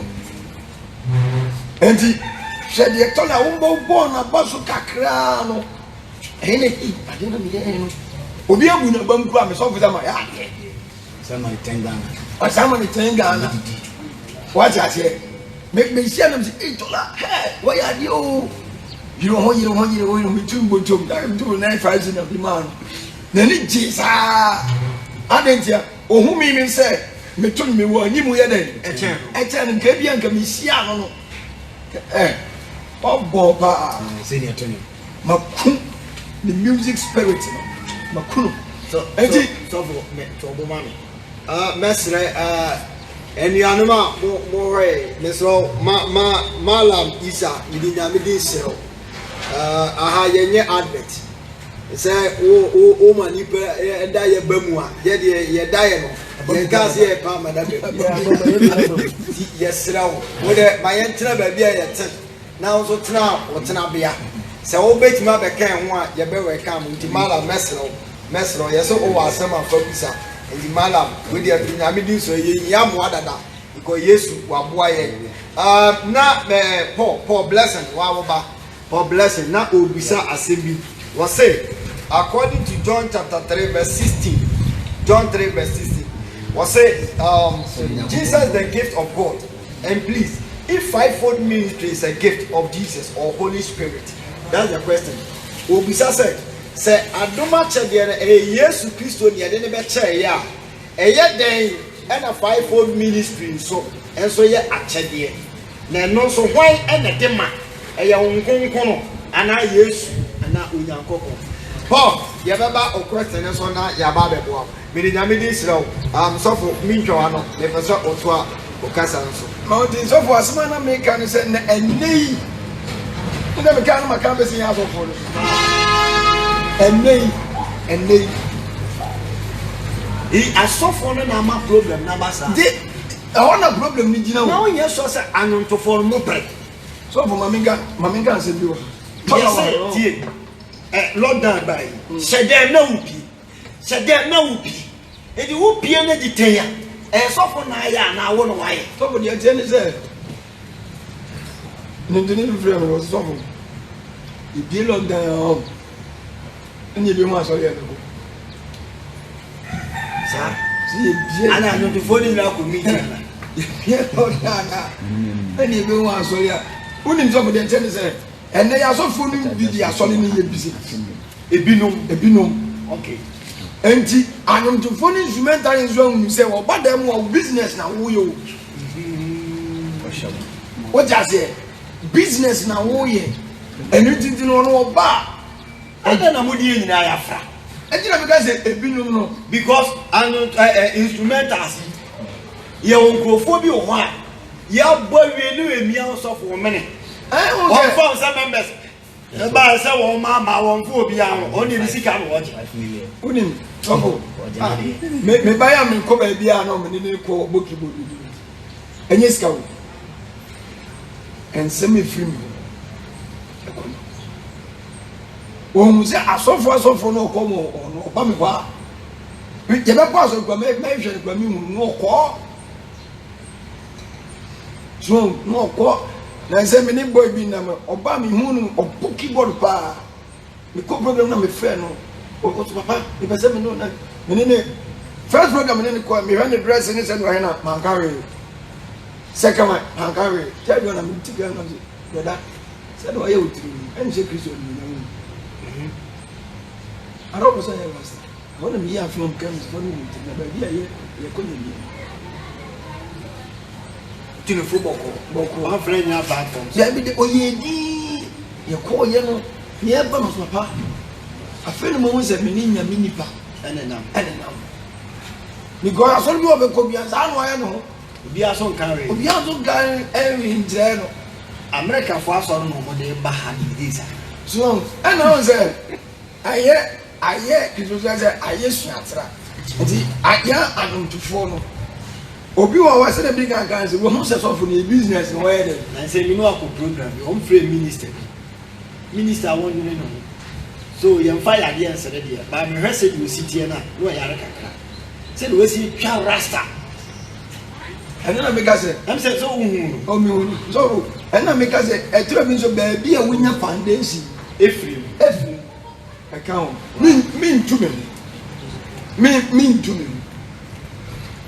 enti she de to na wo bo na baso kakra no ene ade na mi ye no obi abu na bamku a me so fuza ma ya sama tenga o sama ni tenga na what ya say make me share them say $8 hey why are you me tumbo tum da do 9,000 of the man na ni jisa adentia ohun mi say me tun me wo anyimu ye den echen nka bia nka me sia no obo pa say ni atoni makun the music spirit makun so for me to obo mami mesre enuanuma mo re mesro malam isa idinya me din sero aha yenye advert say o mani pe eda ye bamu a ye de ye daye no ye gas ye pa mada be yes raw wo de ma ye ntra ba bia ye ten na wo so tena wo tena bia say wo betima be kan ho a ye be we kan nti mala mesro ye so o wa asema fa bisa nti mala we de nyame din so ye yamo adada because yesu wa boa ye na Paul blessing wa wo ba Paul blessing na obisa asembi was say according to John chapter 3 verse 16 John 3 verse 16 was say Jesus the gift of God and please if fivefold ministry is a gift of Jesus or Holy Spirit that's the question obisa said say adoma chede na Yesu Kristo ne de ne be che ya eye den and a fivefold ministry so and so ye achede na no so why and the dema eye onkonkono ana Yesu ana onyankoko Paul ye baba o question so na ya ba bebo me de nyame di siraw so for mintwa no le pesa oto a o kasa so mountain so for asma na me kan say na enei ina me kan ma kan be sin ya so for enei asofo no na ma problem na basa de I want a problem ni gina na onye so say anonto for mo pre so for maminga say bi wo yes tie Lord down by shede na upi edi upi na di ten ya sofo na ya na wo no waye so for the agenda say nindini frame was so for e bi Lord down ni bi mo aso ye no sa si ana no to phone na ko meet na ye Lord down ni bi mo aso ya unim so for the agenda say and they are so full video solid in your busy. Ebinom. Okay. And I am to phone instrumental in zone you say, well, but them were business now. Who you What just say? Business na wo ye. Enu tintin no oba. Ade na mo die nyina ya fra. Ejina because ebinum no because instrumentals ye onkrofo bi o ho a ya bowie ni emia osofo wo mene. One form some members. Ba say won ma won fo obi an o ni sika no woje. Unim. Obo. Me buy am ko ba bia na me ni ko boki bodu. Enye sika wo. En semi film. Wọ́n sẹ́ asọ́fọ́ náà kọ́ mọ̀ ọ̀nà ọ̀pá mi wá yẹ̀bẹ̀ kọ́ àṣọ ìgbà mẹ́fẹ́ ìgbà mi hùn ní ọkọ́ so ní ọkọ́ na ẹsẹ̀ mi ní bọ́ ibi nà mẹ́ ọba mi hùn ní ọ̀pọ̀ keyboard paa mi kọ́ program náà mi fẹ́ no ọ̀tọ̀ papa ìpèsè mi náà mi ní ní first program mi ní kọ́ mi hẹ́ ní dress ní sẹ́ni wáyé náà mankari second one mankari third one na mi ti gẹ́ náà yẹ̀dá sẹ́ni wáyé òtiri ẹni ṣe kristu ọ̀nà ìyẹn I don't know say was. I want to be from Kansas for me to be here. You couldn't be. To the football, one friend ya back from. Yeah, be the oye you call you near Bonos papa. A friend of mine said mini pa and now. Because I saw you over Kobians, I know. Be a son carry. Be a son carry every in general. America for us on no day behind this. So, and I said, I hear people say I suatra. Nti aya anum to follow. Obi wa wa say the big guys we hom say so for the business no where dem. Na say me no akọ program be hom free minister. Minister won you know. So yem fire dey answer there. Ba me hwese you sit here na no yare kakra. Say the we see twa rasta. And na make say am say so hu. O mi hu. So and na make say e tire bi so ba bi a wonya foundation Efrim. Account. Me to me.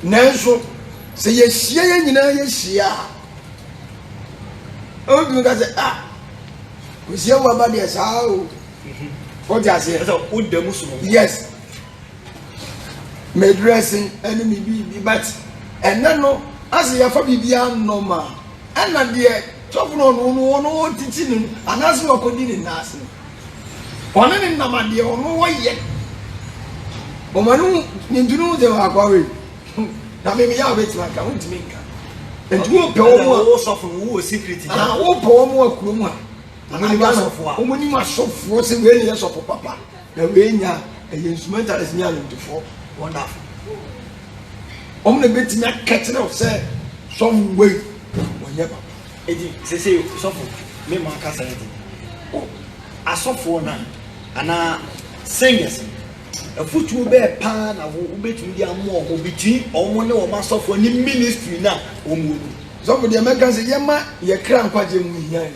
Nanso say yes ye nyina yes ya. O bi ga say we see wa ba dey sa o. What you say? So o dem so. Yes. Me dressing enemy be but and no as ya fa bibia normal. And na dey top no titi no anase okodi ni nase. One in Namadi or no way. Omanu Nindunu de Aquari. Now maybe I wait like I want to make her. And you will suffer who is secret. I will pour more Kruma. And I was of one. When you must so force a millions of papa. The rain ya a instrumental is near to four. Wonderful. Only bit in that catching of say some way. Whenever. Eddie, say, suffer. Me, my cousin. Oh, I saw for now. Ana singers a football bear pan of between the more between almost no master for any ministry now. Some of the Americans say, Yama, ye crank what you mean.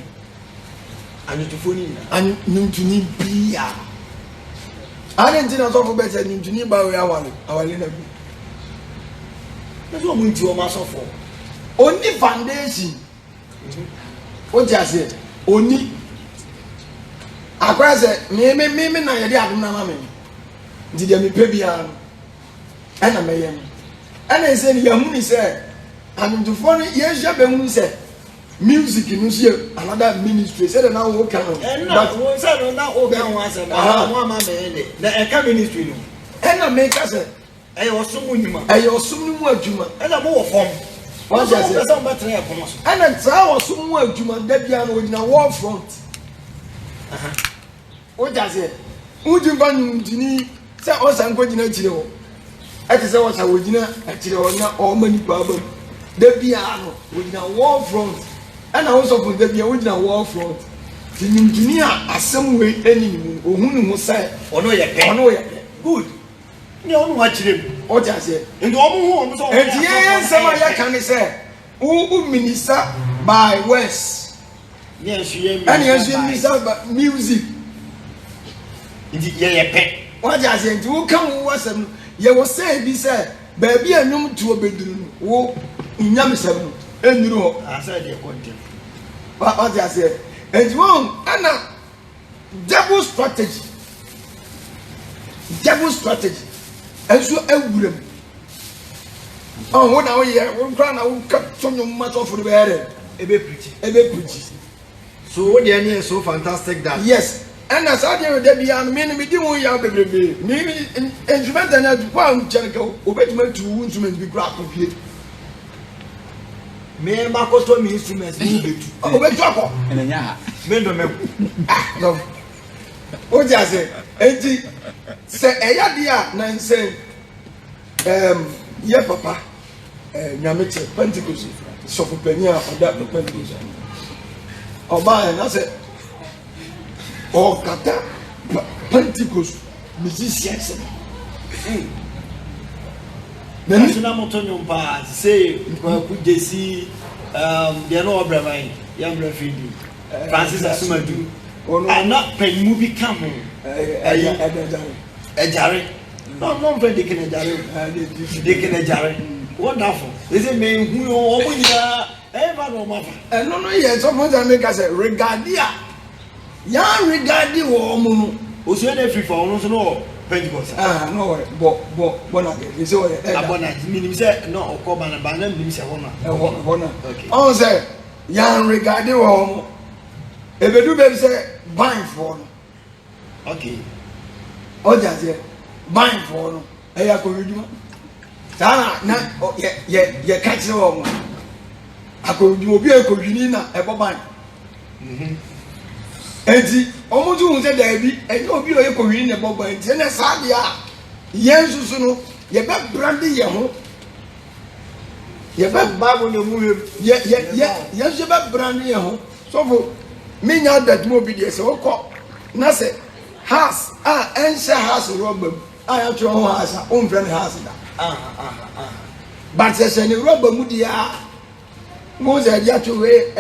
And to phone and Nintuni Pia. I didn't think I saw for better than Nintuni by our little. That's what we do a master for. Only foundation. What you say? Only. Akwa say me na yede adom na mame ndi de me pebia no ana meyem ana say ni yahu ni say anumtufo no ye hia be hu say music no so another ministry say na wo kan but wo say no na o kan wa say na mo ama me de na e ka ministry no ana me ka say e yo sumu nyuma e yo sumu mu adwuma ana mo wo fom wọ́n sọ pé sọ́n bá tẹ̀lé ẹ̀kọ́ mọ́sọ́. Ẹnna tí a wọ̀ sún mú ẹ̀dwuma dẹ́bi àná ògyina wall front. Ó jà sẹ́, ń jí nfa nìyí sẹ́ ọ̀sán nkó gyina akyire hɔ. Ẹ ti sẹ́ ọ̀sán ògyina akyire hɔ na ọ̀ma nípa aba mu. Dẹ́bi àná ògyina wall front. Ẹnna ó sọ fún dẹ́bi à ògyina wall front. Ti nìyí a asẹ́mu wẹ̀ ẹni nìyí òhun ni mo sẹ́. Ọ̀nà yẹ pẹ́. Ọ̀nà yẹ pẹ́. Good. Ní ọ̀nà wa kyerè mu. Ó jà sẹ́. Nti ọmọ hu ọmọ sọ. Ètí yẹn nsẹ́m a yẹ kan ní sẹ́, wọ́n minister by West. Yẹn nso yẹ Ẹni yẹn nso yẹ minister by music. Nti yẹ pẹ́. Wọ́n jà sẹ́, nti wọ́n kàn wọ́n wá sẹ́mu, yẹ wọ́n sẹ́ ebi sẹ́, bẹ̀ẹ̀bi ẹ̀num tu ọbẹ̀duru no, wọ́n nyamisẹ́mu ẹnuru hɔ. Asa de ẹ̀kọ́ ntẹ̀m. Wọ́n jà sẹ́, nti wọ́n ẹna devil strategy ẹnso ewura mu. Wọ́n na wọ́n yẹ wọ́n kura na wọ́n ka sọ́nyọ́ mu ma sọ́fo de bẹ́ẹ̀ dẹ̀. preach. So what the idea is so fantastic that Yes. And as I did the beyond me doing your baby. Me instrument and as one channel, obey to instruments be grabbed of it. me makoto me instruments me betu. Obey to And then, Me no me. no. What you say? Enti say eya dia na nse ye papa nyameche Pentecost so for penia oda Pentecost. Oba na say o kata Pentecost musicians. National motonyo pa say ku jesi they no obraman yam refidi Francis Asumadu and not pen movie come ejare no friend they can ejare wonderful is it me who omo nya ever no matter no yes someone that make us say regadia ya regadi wo omo no osuo na free for no so no Pentecost no worry but na you say what abona minim say no okoba na ba na minim say wona okay on say ya regadi wo omo ebedu be say buying for no okay oja say buying for no eya ko yuduma sana na ye catch wo omo akoyuduma obi akoyuni na ebo ban enti omo ju hun say da bi eni obi o ye koyuni na ebo ban enti na sa dia yensusu no ye be brand ye ho ye be Bible no mu ye yensu be brand ye ho so for me nya that mo bi dey say okọ na say house ense house rubber ya tro ho house o mfre ne house da but say ni rubber mu dia mo ze dia to we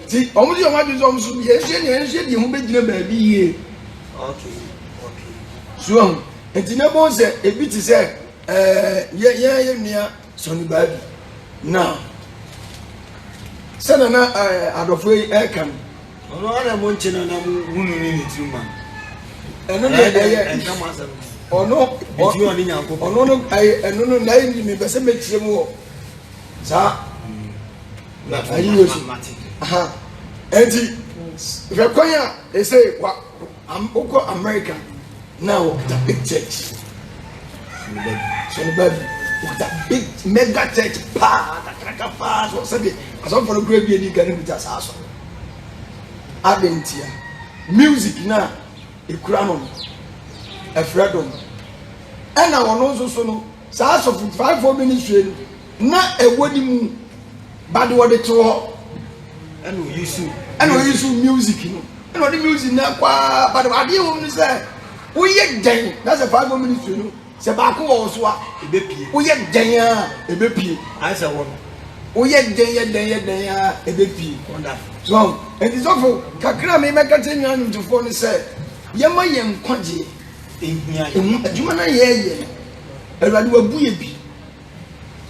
ti omo di o ma bi so so ye ense di hu be gina ba bi ye okay so enti na bo say e bi ti say ye nia so ni ba bi now sana na adofo e kan ono ana mo nchena na hunu ni tuma eno de enka masem ono etu oni nyanko ono no eno no na indi me bese me tie mu sa na ayi yesu aha enti rekoya they say wa oko America now the big church so the baby the big mega church pa so say aso for grade bi ni gani bi just aso adentia music na ekura no efredom ena wono nso so no saa so 5 minutes na ewodi mu bad word to ho ena yusu music no ena the music na kwa bad ade wo ni say wo ye den na say 5 minutes no say ba ko wo so a ebepie wo ye den a ebepie I say wono wo ye den a ebepie wonderful so it is awful kakra me make tell you to phone say yema ye nkwaje ehia adwuma na ye awurade wabu ye bi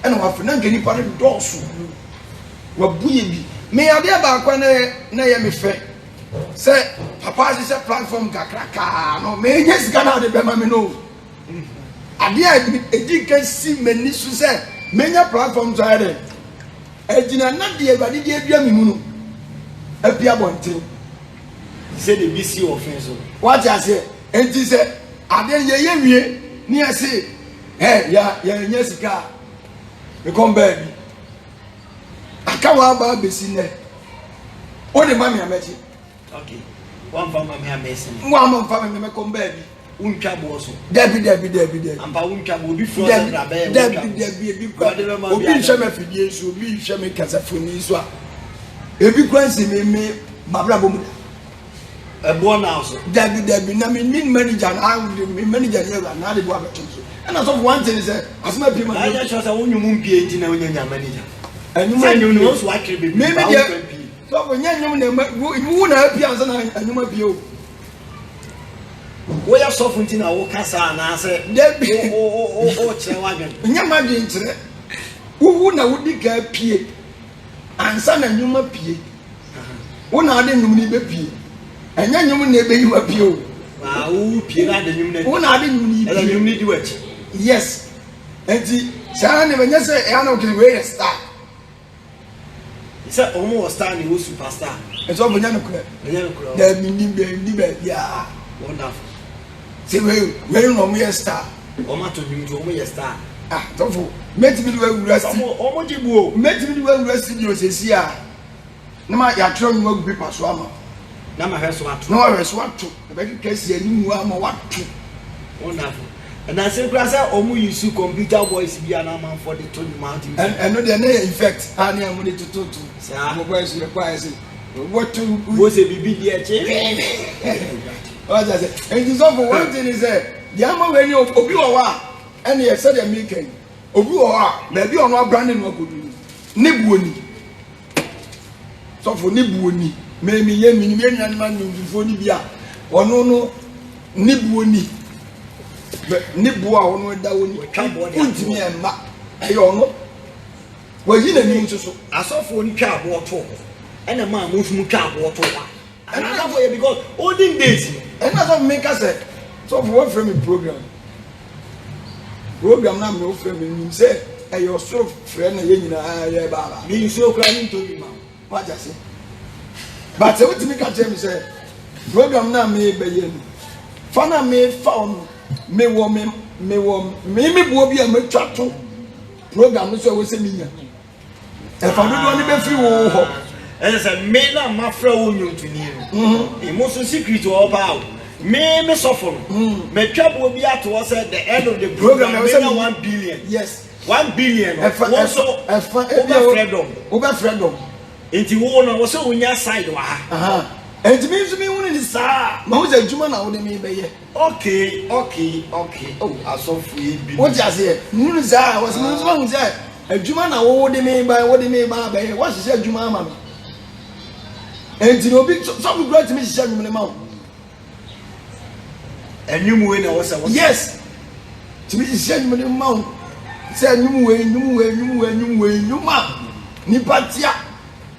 ena wafena ngani pa ne dosu wabu ye bi me ade ba kwa na ye me fe say papa say platform kakraka no me nye sika na de be ma me no ade edi kan si mani su say me nya platform so ade ejina na de awurade de adua me mu no apia bonten say the BC offense what you say enti say ade ye wie ni ase ya nyesika me come back akawa ba besi ne o de mami amechi okay one for mami amesin wa ma fa me come back untwa bo so debi ampa untwa bo bi fro se bra be debi bi kwa obi hwe me fidie so obi hwe me kasafoni so a ebi kwansi me babra bomu ebo na so debi na me manager na me manager here na de bo abeto so and as of one thing is asma bi ma I just say wonwum mpie nti na wonya manager anuma ni no so akire be me dia so wonya nyum na wu na apia ansa na anuma bi o wo ya sofo nti na wo kasa na se debi o kire wadwen nya ma de nkire wu na wudi ga pie ansa na nyuma pie wo na ade nyum ni be pie enya nyum na ebe yi wa pie o wo pie na de nyum na wo na ade nyum ni pie nyum ni di wachi yes enti saa ne benya se e ana okiri we star say omo was star ni wo superstar eso bonya no kura da mi ni ba ya wonderful say we no mo yes star omo to nim to omo yes star ah tofo meti mi do university omo jibu o meti mi do university o sesi a na ma ya tro mi wagu paper so ama na ma hwe so ato na wa hwe so ato e be kesi ani mu ama wato wonderful and I say class omo use computer voice bia na man for the to the mountain and no dey na effect ani am dey to sa mo voice le kwa say what to wo se bibi die che o ja say and so for one thing is the ama we ni obi wo wa ene ye said the making obi wo wa na bi ono brand no akodu ni buoni so for ni buoni me ye mi nyan man no ni bia ono no ni buoni ni bua ono da woni untimi emma e ono wa yi na ni nso asofo ni twa abo to ene ma mo fu twa abo to wa and that for because olden days and that's what make us say so for one frame program na me ofre me nim say e your so friend na ye nyina ya baba me so kra ni to bi ma what just say but say what me ka tell me say program na me be ye ni fa na me fa on me wo me buo bi a me twa to program so we say me nya e fa do ni be free wo ho and say me na ma fra wo nyutu ni e mo so secret o ba me suffer me twa buo bi ato say the end of the program we say 1 billion yes 1 billion so over freedom enti wo na wo so unya side wa aha enti me so me woni ni saa ma wo say adwuma na wo de me be ye okay oh asofu e bi what just here nunu saa was me so won say adwuma na wo de me ba be ye what say adwuma ama me enti no bi so we great me say adwuma ma wo enyum we na wo say yes ti me say adwuma ma wo say enyum we nyuma ni patia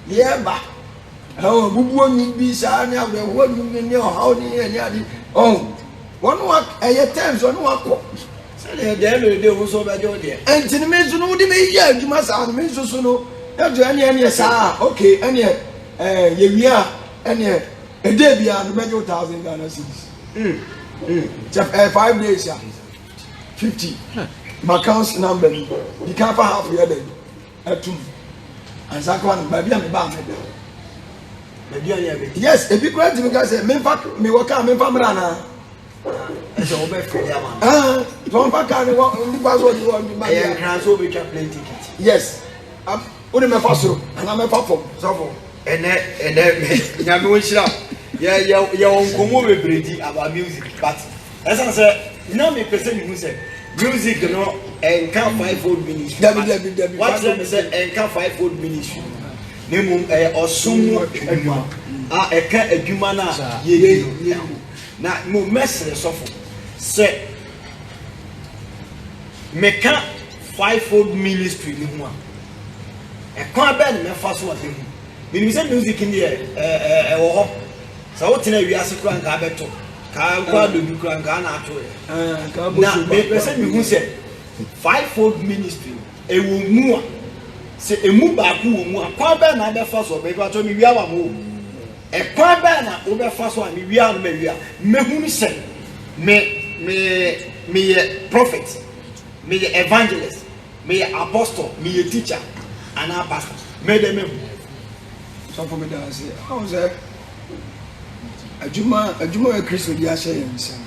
yeba oh bubu onyi bi saa ni awe wo ni o how ni adi oh one wa eye times one wa ko say the day wo so ba jo de enti me so no di me ya adwuma saa me so no ya jo ene saa okay ene ye wia ene e dey bia no be 1000 Ghana cedis just 5 days ya 50 my account number you can for half year then atum ansakwa no ba bia me ba me be yes if you grant me guys me fa me work me fa mra na so we be free ya man don't fa ka ni pass what you want ba ya kran so be twa plane ticket yes uni me fa so na me fa fom so for ene nya me won shira ya won komo be bredi about music but esa say na me person you say music no enka 5-fold ministry David what them say enka 5-fold ministry nemum osum adwuma eka adwuma na ye na mo mesre sofo say meka 5-fold ministry ni ho a ekwa be na me fa so ade hu me say music in there wo ho sa wo tena wi ase kura nka beto ka kwa do bi kura nka na ato na me person me hu say 5-fold ministry ewo mu a se emu ba ku wo mu akwa ba na be fa so be ba to mi wi awa mo e kwa ba na wo be fa so a mi wi a no me wi a me hu ni se me ye prophet me ye evangelist me ye apostle me ye teacher and a pastor me dem me so for me da say how say adwuma Kristo di ashe yensa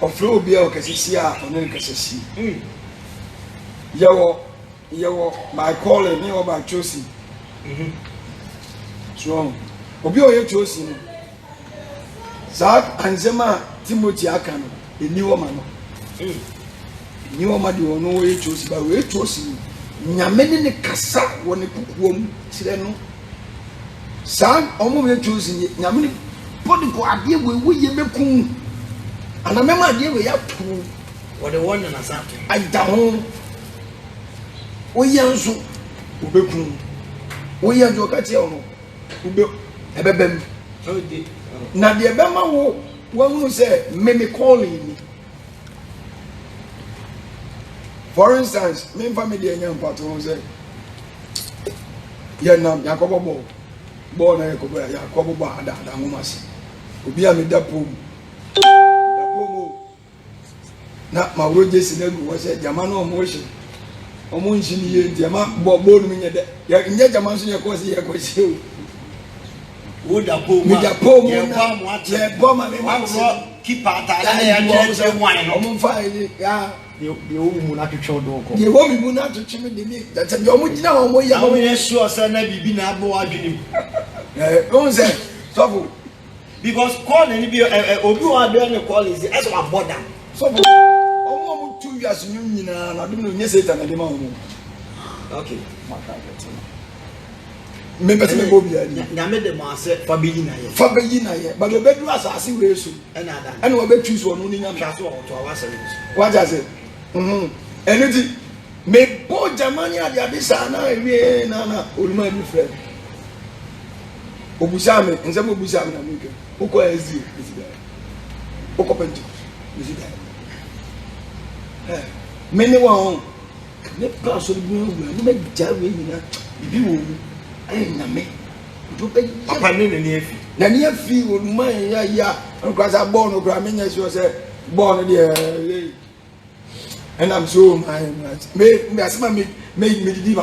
ofro obi a okasisi a ono nkasisi yawo my calling me or my choosing so obi o ye choosing za anzema Timothy aka no eni wo ma no ni wo ma di wo no ye choosing ba we choosing nyame ne kasa wo ne kukuom kire no sa omo me choosing nyame ne body ko ade we ye mekun ana mema ade we ya tu wo de won na sa aida ho wo yanzu obekun wo yanzu ka tie ono ube ebebem so de na de ebema wo wonu say me calling me for instance me family enya mpato ho say Yanam Yakobo born a Yakobo ada Humas. Ubia me da pom. Da pomo. Na ma rojes in the was a Jamano motion. Omunchi ye Jama Bobo me ya Jaman ya kosi ya kosi. Would a poem, Mida pom, what ya bomber me keep out and wine. Fine, ya. The woman not to show dog. The woman will not to chimney the meat. That's a Yomina or more. I will assure son never been a boy. Don't say so. Because call and be Obu doing the call is as a border. So, almost 2 years, I don't know, yes, it and the moment. Okay. Remember to me, Bobby. Yammed the master for being Fabina, but the bedroom was asking very soon. And we'll bet you one only Transfer to our service. What does it? Anything may poor Germania, the Abisana, Nana, old my friend. Obusame, and some Obusame, Oko is there. Oko Penti, is there. Many one, let pass on you, make Jerry, you, and me. Papa, near near field, my ya, because I born of Gramina, she was born there. And I'm so made me leave a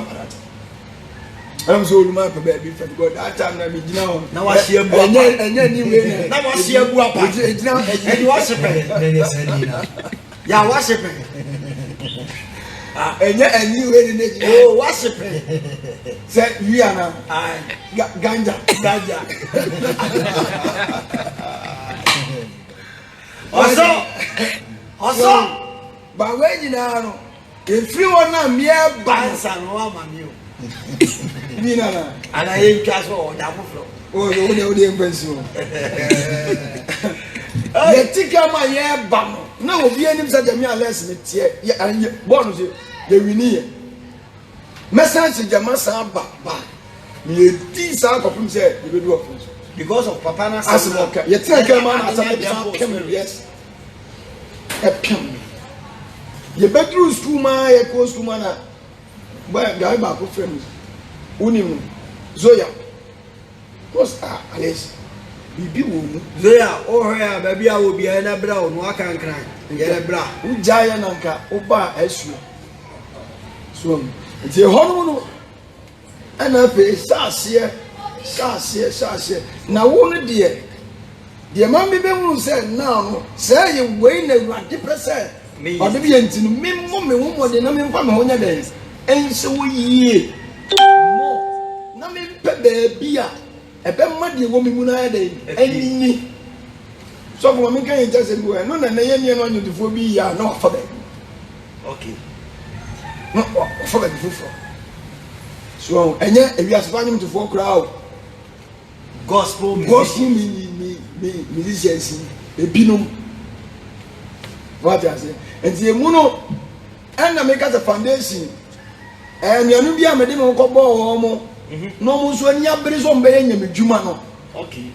I'm so my baby for God. That time I mean, now I see a boy, and then now I see a boy, and you worship it. Yeah, worship it. And you in it. Oh, worship it. Said Rihanna, Ganja. Also. But when you know, if you want to mere bands and woman, you and I ain't cast all down floor. Oh, the invention. The ticker my hair bam. No, be any such a mere lesson. Yeah, and bonus, the winnie. Message Jamasa back. You tease out of himself, you will do offense. Because of Papana as a walker. You take a man as a yes. A pum. Your bedroom school man, a course to manner. Where guy back of friends. Unim Zoya. What's Alice? Be woman. Zoya, or her baby, I will be a brown, walk and cry. Get a bra. Who giant anchor, Oba, as you swim. It's a honor. And I pay Sassia. Now, one dear. Dear mammy, be said now, say you wait a 20%. Or the beings in me, woman, the number from Honia days. And so ye more. Naming baby, a bad muddy woman when I day. Any so for me, can just go and none and any on you to be not for them. Okay. Not for them before. So, and yet, if you are spending to 4 crowd, gospel musicians, a pinum. What I say, and the Muno and I make us a foundation. And you know, be a medium cobo, no more when you are very on baying a Jumano. Okay.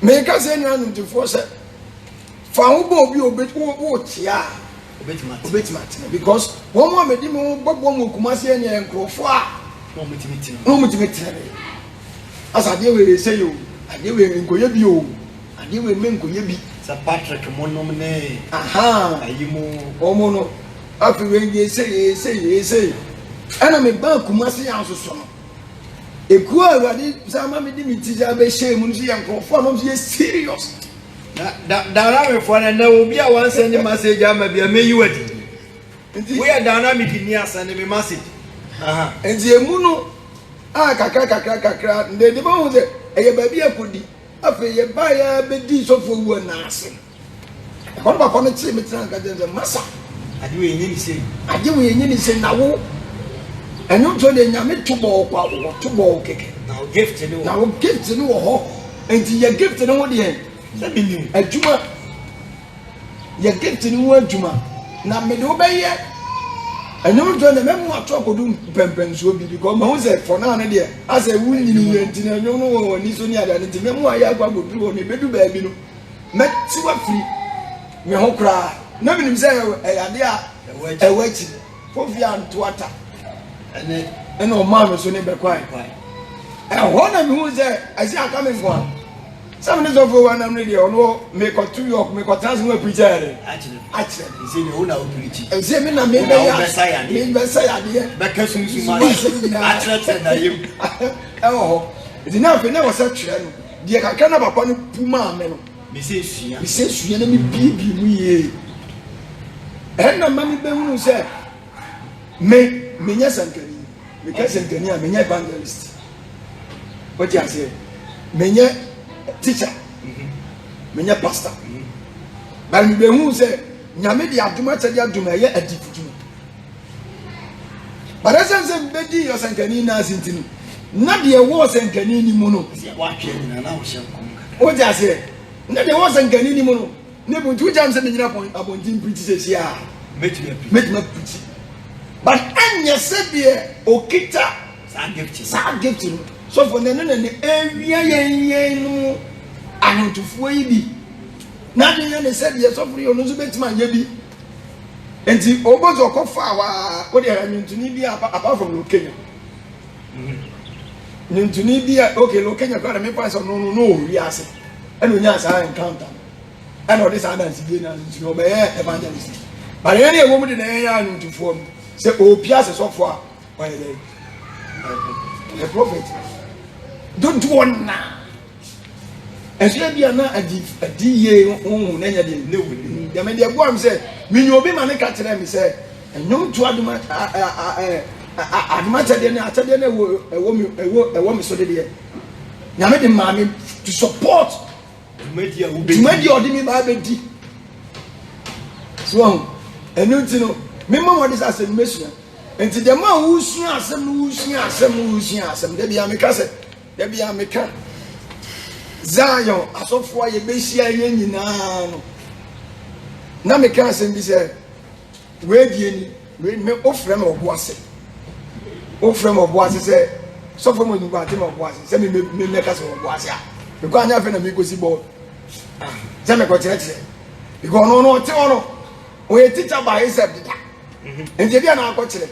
Make us any random to force it. Found you a bit more, yeah, a bit much. Because one more medium, but one will come and grow far. No, as I deal with say you, I deal with Goyabio, I deal with Menko. Sir Patrick Monomene. Aha, you mono. After when they say, and I'm a bank who must say also so. A poor some dignity, I may say, Munzi and conform serious. That I'm for and there will be a one sending message. I may be a may we are dynamic in your sending message. Aha, and the Muno, kakra, the demon, a baby I could. After you buy a bed so for one nursing. What about the same massa? I do any say now. And not so they are to ball cake. Now gift to now gift to know and your gift to know the end. A Juma, your gift to know Juma. Now me do bay yet. I know to the memoir talk of doom pempens will be because my said for now and there as a wound in the no needs only identity memoir I go to on a bedu baby. Met super free. Me ho cry. Nobody say a idea a waiting for Vian to water. And no man was only be quiet. ɛhɔ na mehu sɛ ɛsi aka me nko a sɛ mene sɔfo wa nam no deɛ ɔno mekɔto york mekɔtena se ho apirikya yɛde akyerɛ ɛsɛ me na mebɛsɛ yadeɛ ɛwɔ hɔ nti na afei na wɔ sɛ twerɛ no deɛ kakra na papa no pumaa me no mesɛ sua na mebiebie mu yie ɛnna ma mebɛhunu sɛ menyɛ sankani meka sankani a menyɛ evangelist wote aseɛ menyɛ teacher menyɛ pastor but mebɛhunu sɛ nyame de adoma kyɛde adoma ɛyɛ adifudwuma but ɛsɛn sɛ mbɛdi yɛ sankani na ase nti no na deɛ wɔ sankani ni mu no wote aseɛ na deɛ wɔ sankani ni mu no ne buntu wogya m sɛ menyina abɔnten pirikyi sɛsi a mɛtuma pirikyi but ɛnyɛ sɛ deɛ okita saa gift no sɔfo ne ne ewia yɛn no anontofoɔ yi bi na de yɛ ne sɛ deɛ sɔfo yi ɔno nso bɛtuma nyɛ bi nti ɔbɔdze ɔkɔfa a wode anwintuni bi apart from lokenya nwintuni bi a okay lokenya kora me pa sɛ no ɔwi ase ɛna onya saa encounter ɛna ɔde saa dance bi na nwintuni ɔbɛyɛ evangelist but yɛn yɛ wɔm de na yɛn yɛ anontofoɔ sɛ ɔpia sɛ sɔfo a ɔyɛ dɛ a prophet don't do one now ɛsɛ bia na adi ye honhom na nya de ne wuli dem de abo am sɛ menyo obi ma ne ka kyerɛ me sɛ ɛnyom to adoma adoma kyɛde ne akyɛde ne ɛwɔ me so de de nyame de ma me to support tumadi ɔde me ba bɛdi so ɛno nti no me ma wɔde sɛ asɛm mesua nti de ma wusua asɛm de bia me ka sɛ de bia me ka Zion asofo ye behia ye nyinaa no na me kan asem bi se we die ni me ofrem oboase se sofo mo ni ba te mo oboase se me ka se oboase a me ko anya fe na me gosi ball se me ko kire because no te ono o ye teacher by himself dida enje bia na akọ kire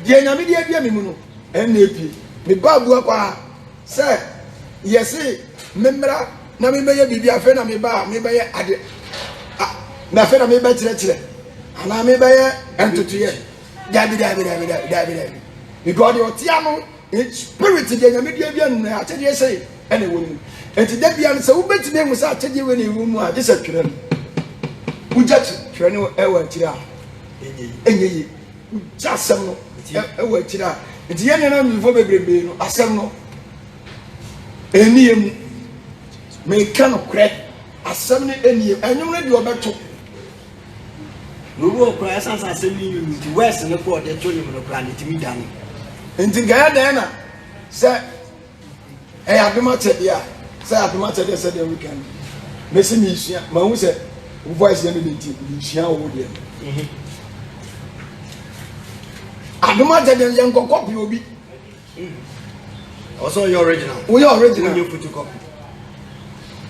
die nyame die bia me mu no en na epie me ba bu akwa se yesi memra na me beye bibia fe na me ba me beye ade na fe na me ba kire ana me beye entotoye dabi because the otiano spirit de nyame dia bia nu a chede sei ene wonu enti da bia no se wo betime hu sa chede we ne wonu a de se twere no ujati twere no ewa kire a enyeyi ujasem no ewa kire a enti ye ne na mfo bebrebe no asem no eniyem me kan okre asem ne eniyem enyum ne de obeto no wo okra asansa asem ni nti west ne ko de to nyum no kra ne timi dan enti ga dan na se adoma chede a se adoma chede se de weekend me se mi sua ma hu se voice ye ne de ti mi sua wo de adoma chede ye nkokopie obi also your original we original you photocopy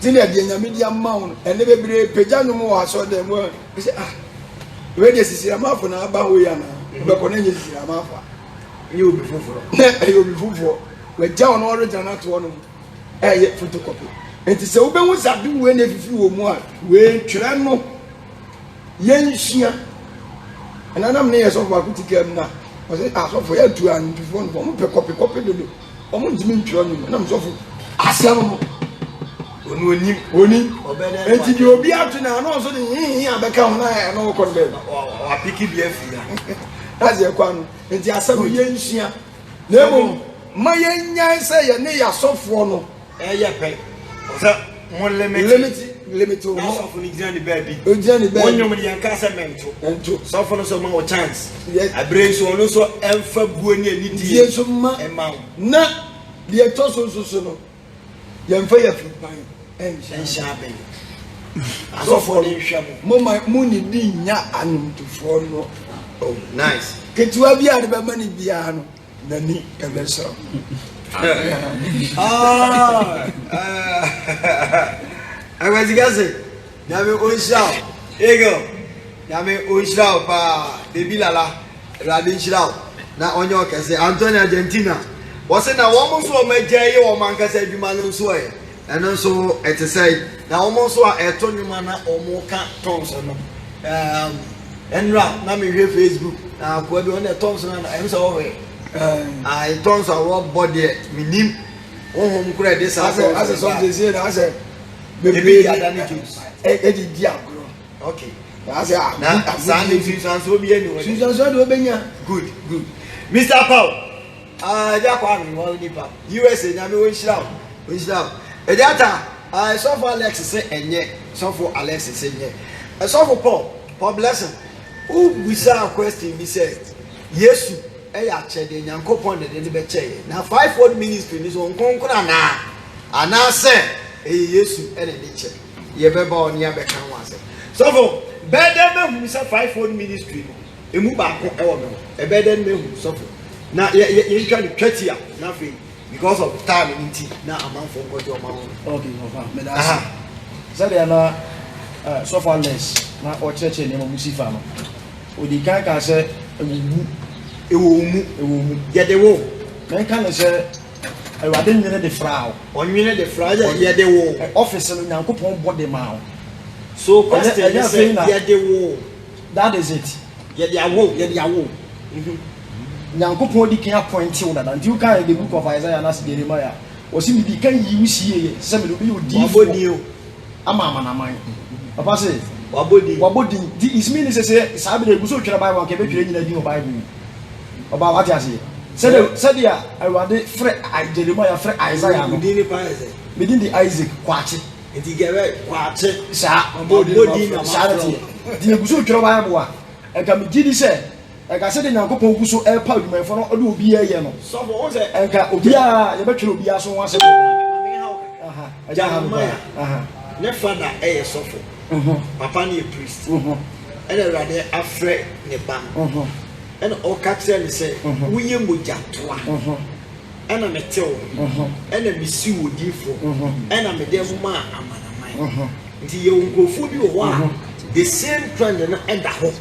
tini de nyame dia maun ene bebre peja no mo aso de mo say we de sisira mafo na aba ho ya na be ko na nye sisira mafo you obi foforo na you obi foforo we ja on original to no ye photocopy enti se wo be hu sa du we na fifi wo mu a we twere no yen hia ananam ne ye so fa kutikam na o say aso fo ya tu an before no mo pe copy dodo omo ndimi ntwero no na msofo asem no oni enti di obi atu na no so de yin abeka ho na no ko be o apiki bi afia that's your kwano enti asem ye nhia na emo ma ye nyan se ye ne ya sofo no ye pe o sa mo limit o mo sofo ni gina ni baby o gina ni baby wonyo mo de yanka se mento sofo no so ma o chance abre so no so emfa buo ni ani di ye so ma ema na de to so no yemfa ya fipan enshaben asofo ni hwam mo ni di nya anumtufo no oh nice ketua bia de be mani bia no nani ebeso agwazigase nyame onshao ego nyame onshao pa baby lala radi nshao na onyo kese Antonio Argentina was in a woman so my jay or man can say you man so and also at the side now almost so I told you man or more can't Thompson and rap na me Facebook na ko bi on the Thompson and I'm so away I Thompson what body minim home kura this as something say na say baby adani juice di agro okay I say na Sunday Susan so be anyway Susan so do benya good Mr. Paul Jakwa mi won nipa USA na me won shira Ejata so for Alex say enye so for Alex say enye so for Paul blessing who we say a question be say Yesu eya chede Nyankopon de be che na fivefold ministry ni so nkonkona na say Yesu e de che ye be ba oni abeka ho ase so for better me who say fivefold ministry emu ba ko e wo me e better me who so for na ye try to twet ya na fe because of time in tea na amanfo go do ma okay no me da say there na so far less na o cheche ne mo musifa no odi kan ka say ewu mu ye de wo men kan say Ewade nyene de fra o onwene de fra ye de wo office no Nyankopon body ma so question is ye de wo that is it ye de awo Nyankopon di kan appoint you that until kan the book of Isaiah na Jeremiah o si di kan yi wusie se me do bi odi o ama na man papa say wabodi is mean say sa be go so twere Bible ke be twere nyina di o Bible oba what you say said ya Ewade frɛ Jeremiah frɛ Isaiah no di ni pa ese medin di Isaac kwache enti gebe kwache sa wabodi na sa di go so twere Bible a e ka me gidi say eka se de Nyankopon gu so e pa adwumayfo no ode obi ye no so for won say enka obi a ye betwere obi aso ho ase ne father e so for papa ne priest ene Ewade afrɛ ne ba ene o kaxe ne say wuye moja toa ene metew ene misi wodifo ene mede ma amanaman nti ye nkofo bi wo a the same trend na enda ho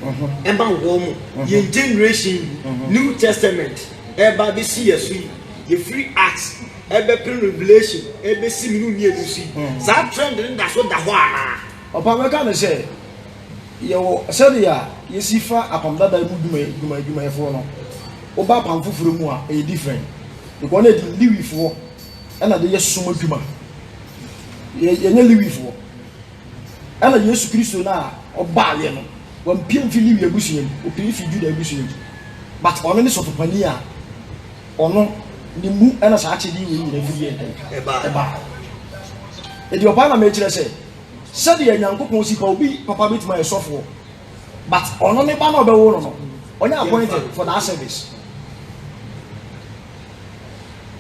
eba wo mu ye generation New Testament eba be see yesu ye free acts ebe pre revelation ebe si minu ni edusi that trend nda so da ho ana opa me ka ne say ye wo say ya ye sifa apamdada mu duma efo no oba pam fufuru mu a e different because na di liwifo ena de yesu duma ye nye liwifo ena Yesu Kristo na obaale no wampiem fi liwi abusuam opiri fi Juda abusuam but ono ne sotopani a ono ni mu ena sa ache di wi nyina fi eba edi opa na me kire se sade Nyankopon si pa obi papa betima esofo but ono ne ba na obewo no onya appointed for that service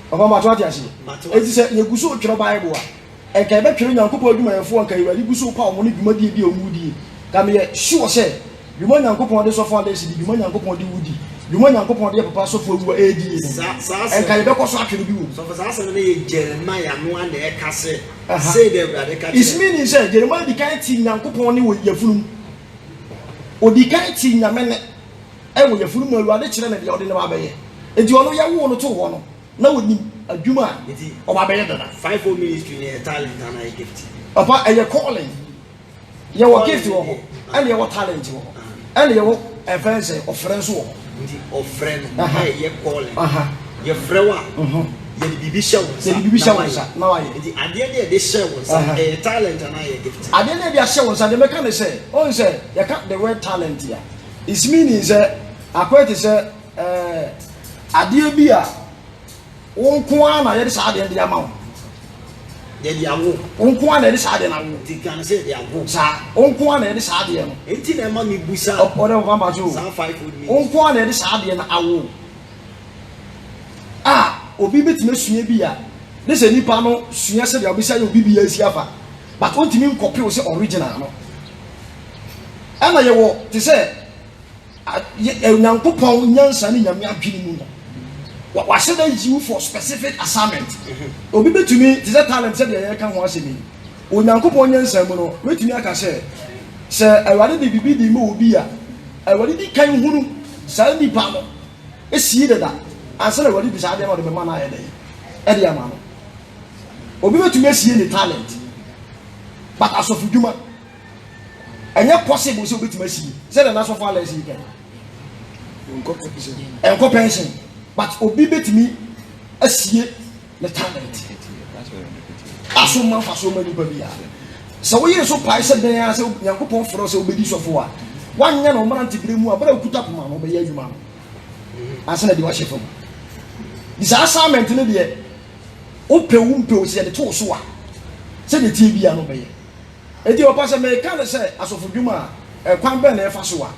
papa ma to atiase edi se yeguso twere Bible a enka be twere Nyankopon adwumayefo anka Ewade guso pa omo ne dwumadi bi omudi ka me sure say dwuma Nyankopon de sofo ade si dwuma Nyankopon de wudi dwuma Nyankopon de papa sofo ewu edi enka be ko so atwere bi wo so for sa se ne ye Jeremiah no an e ka se say the Ewade ka is meaning say Jeremiah di kan ti Nyankopon ne wo yafunu odi kan ti nyamene e wo yafunu ma Ewade kire na de ode ne ba beye enti ono ya wo no to wo no na woni adwuma enti oba beye dada fivefold ministry ne talent and I gift papa e ye calling ye wo gift wo ho and ye wo talent wo ho and ye wo friends offense wo ho nti offren ye calling ye frewa ye bibi show na wa ye nti ade de show e talent and I gift ade ne dia show so de me can say on say ye can the word talent here is meaning say akwete say ade bi a wonko ana ye de sa ade de ama wo ye de awo wonko ana ye de sa ade na wo ti kan say de awo sa wonko ana ye de sa ade no enti na ma mi busa o de ko ma jo sa fivefold ministry wonko ana ye de sa ade na awo obi betime sua bi a ne se nipa no sua se de obisa ye obi bi ya si afa but on timi nkope o se original no ana ye wo ti se Nyankopon nyansa ne nyame adwene mu no wa se da you for specific assignment obi betumi ti se talent se de ye ka ho ase ni o Nyankopon nyansa mu no betumi aka se Ewade de bibi di mo obi a Ewade di kan hunu sa nipa no esie deda ansa na wadi bisa ade na de mema na ayɛ dɛ ɛde ama no obi betumi asie ne talent but asɔfo dwuma ɛnyɛ possible sɛ obetumi asie sɛ de na asɔfo ala asie kan ɛnkɔ pension but obi betumi asie ne talent aso man fa so mani pa bia sɛ woyɛ so pae sɛ dan a sɛ Nyankopɔn frɛ sɛ obedi sɔfo a wanyɛ no mara ntibire mu a bara okuta poma no bɛyɛ adwuma no ansa na de wahyɛ fam dis assignment no deɛ wopɛw sɛ de to so a sɛ de tie bia no bɛyɛ edi opa sɛ me ka ne sɛ asɔfo dwuma a kwan bɛ na ɛfa so a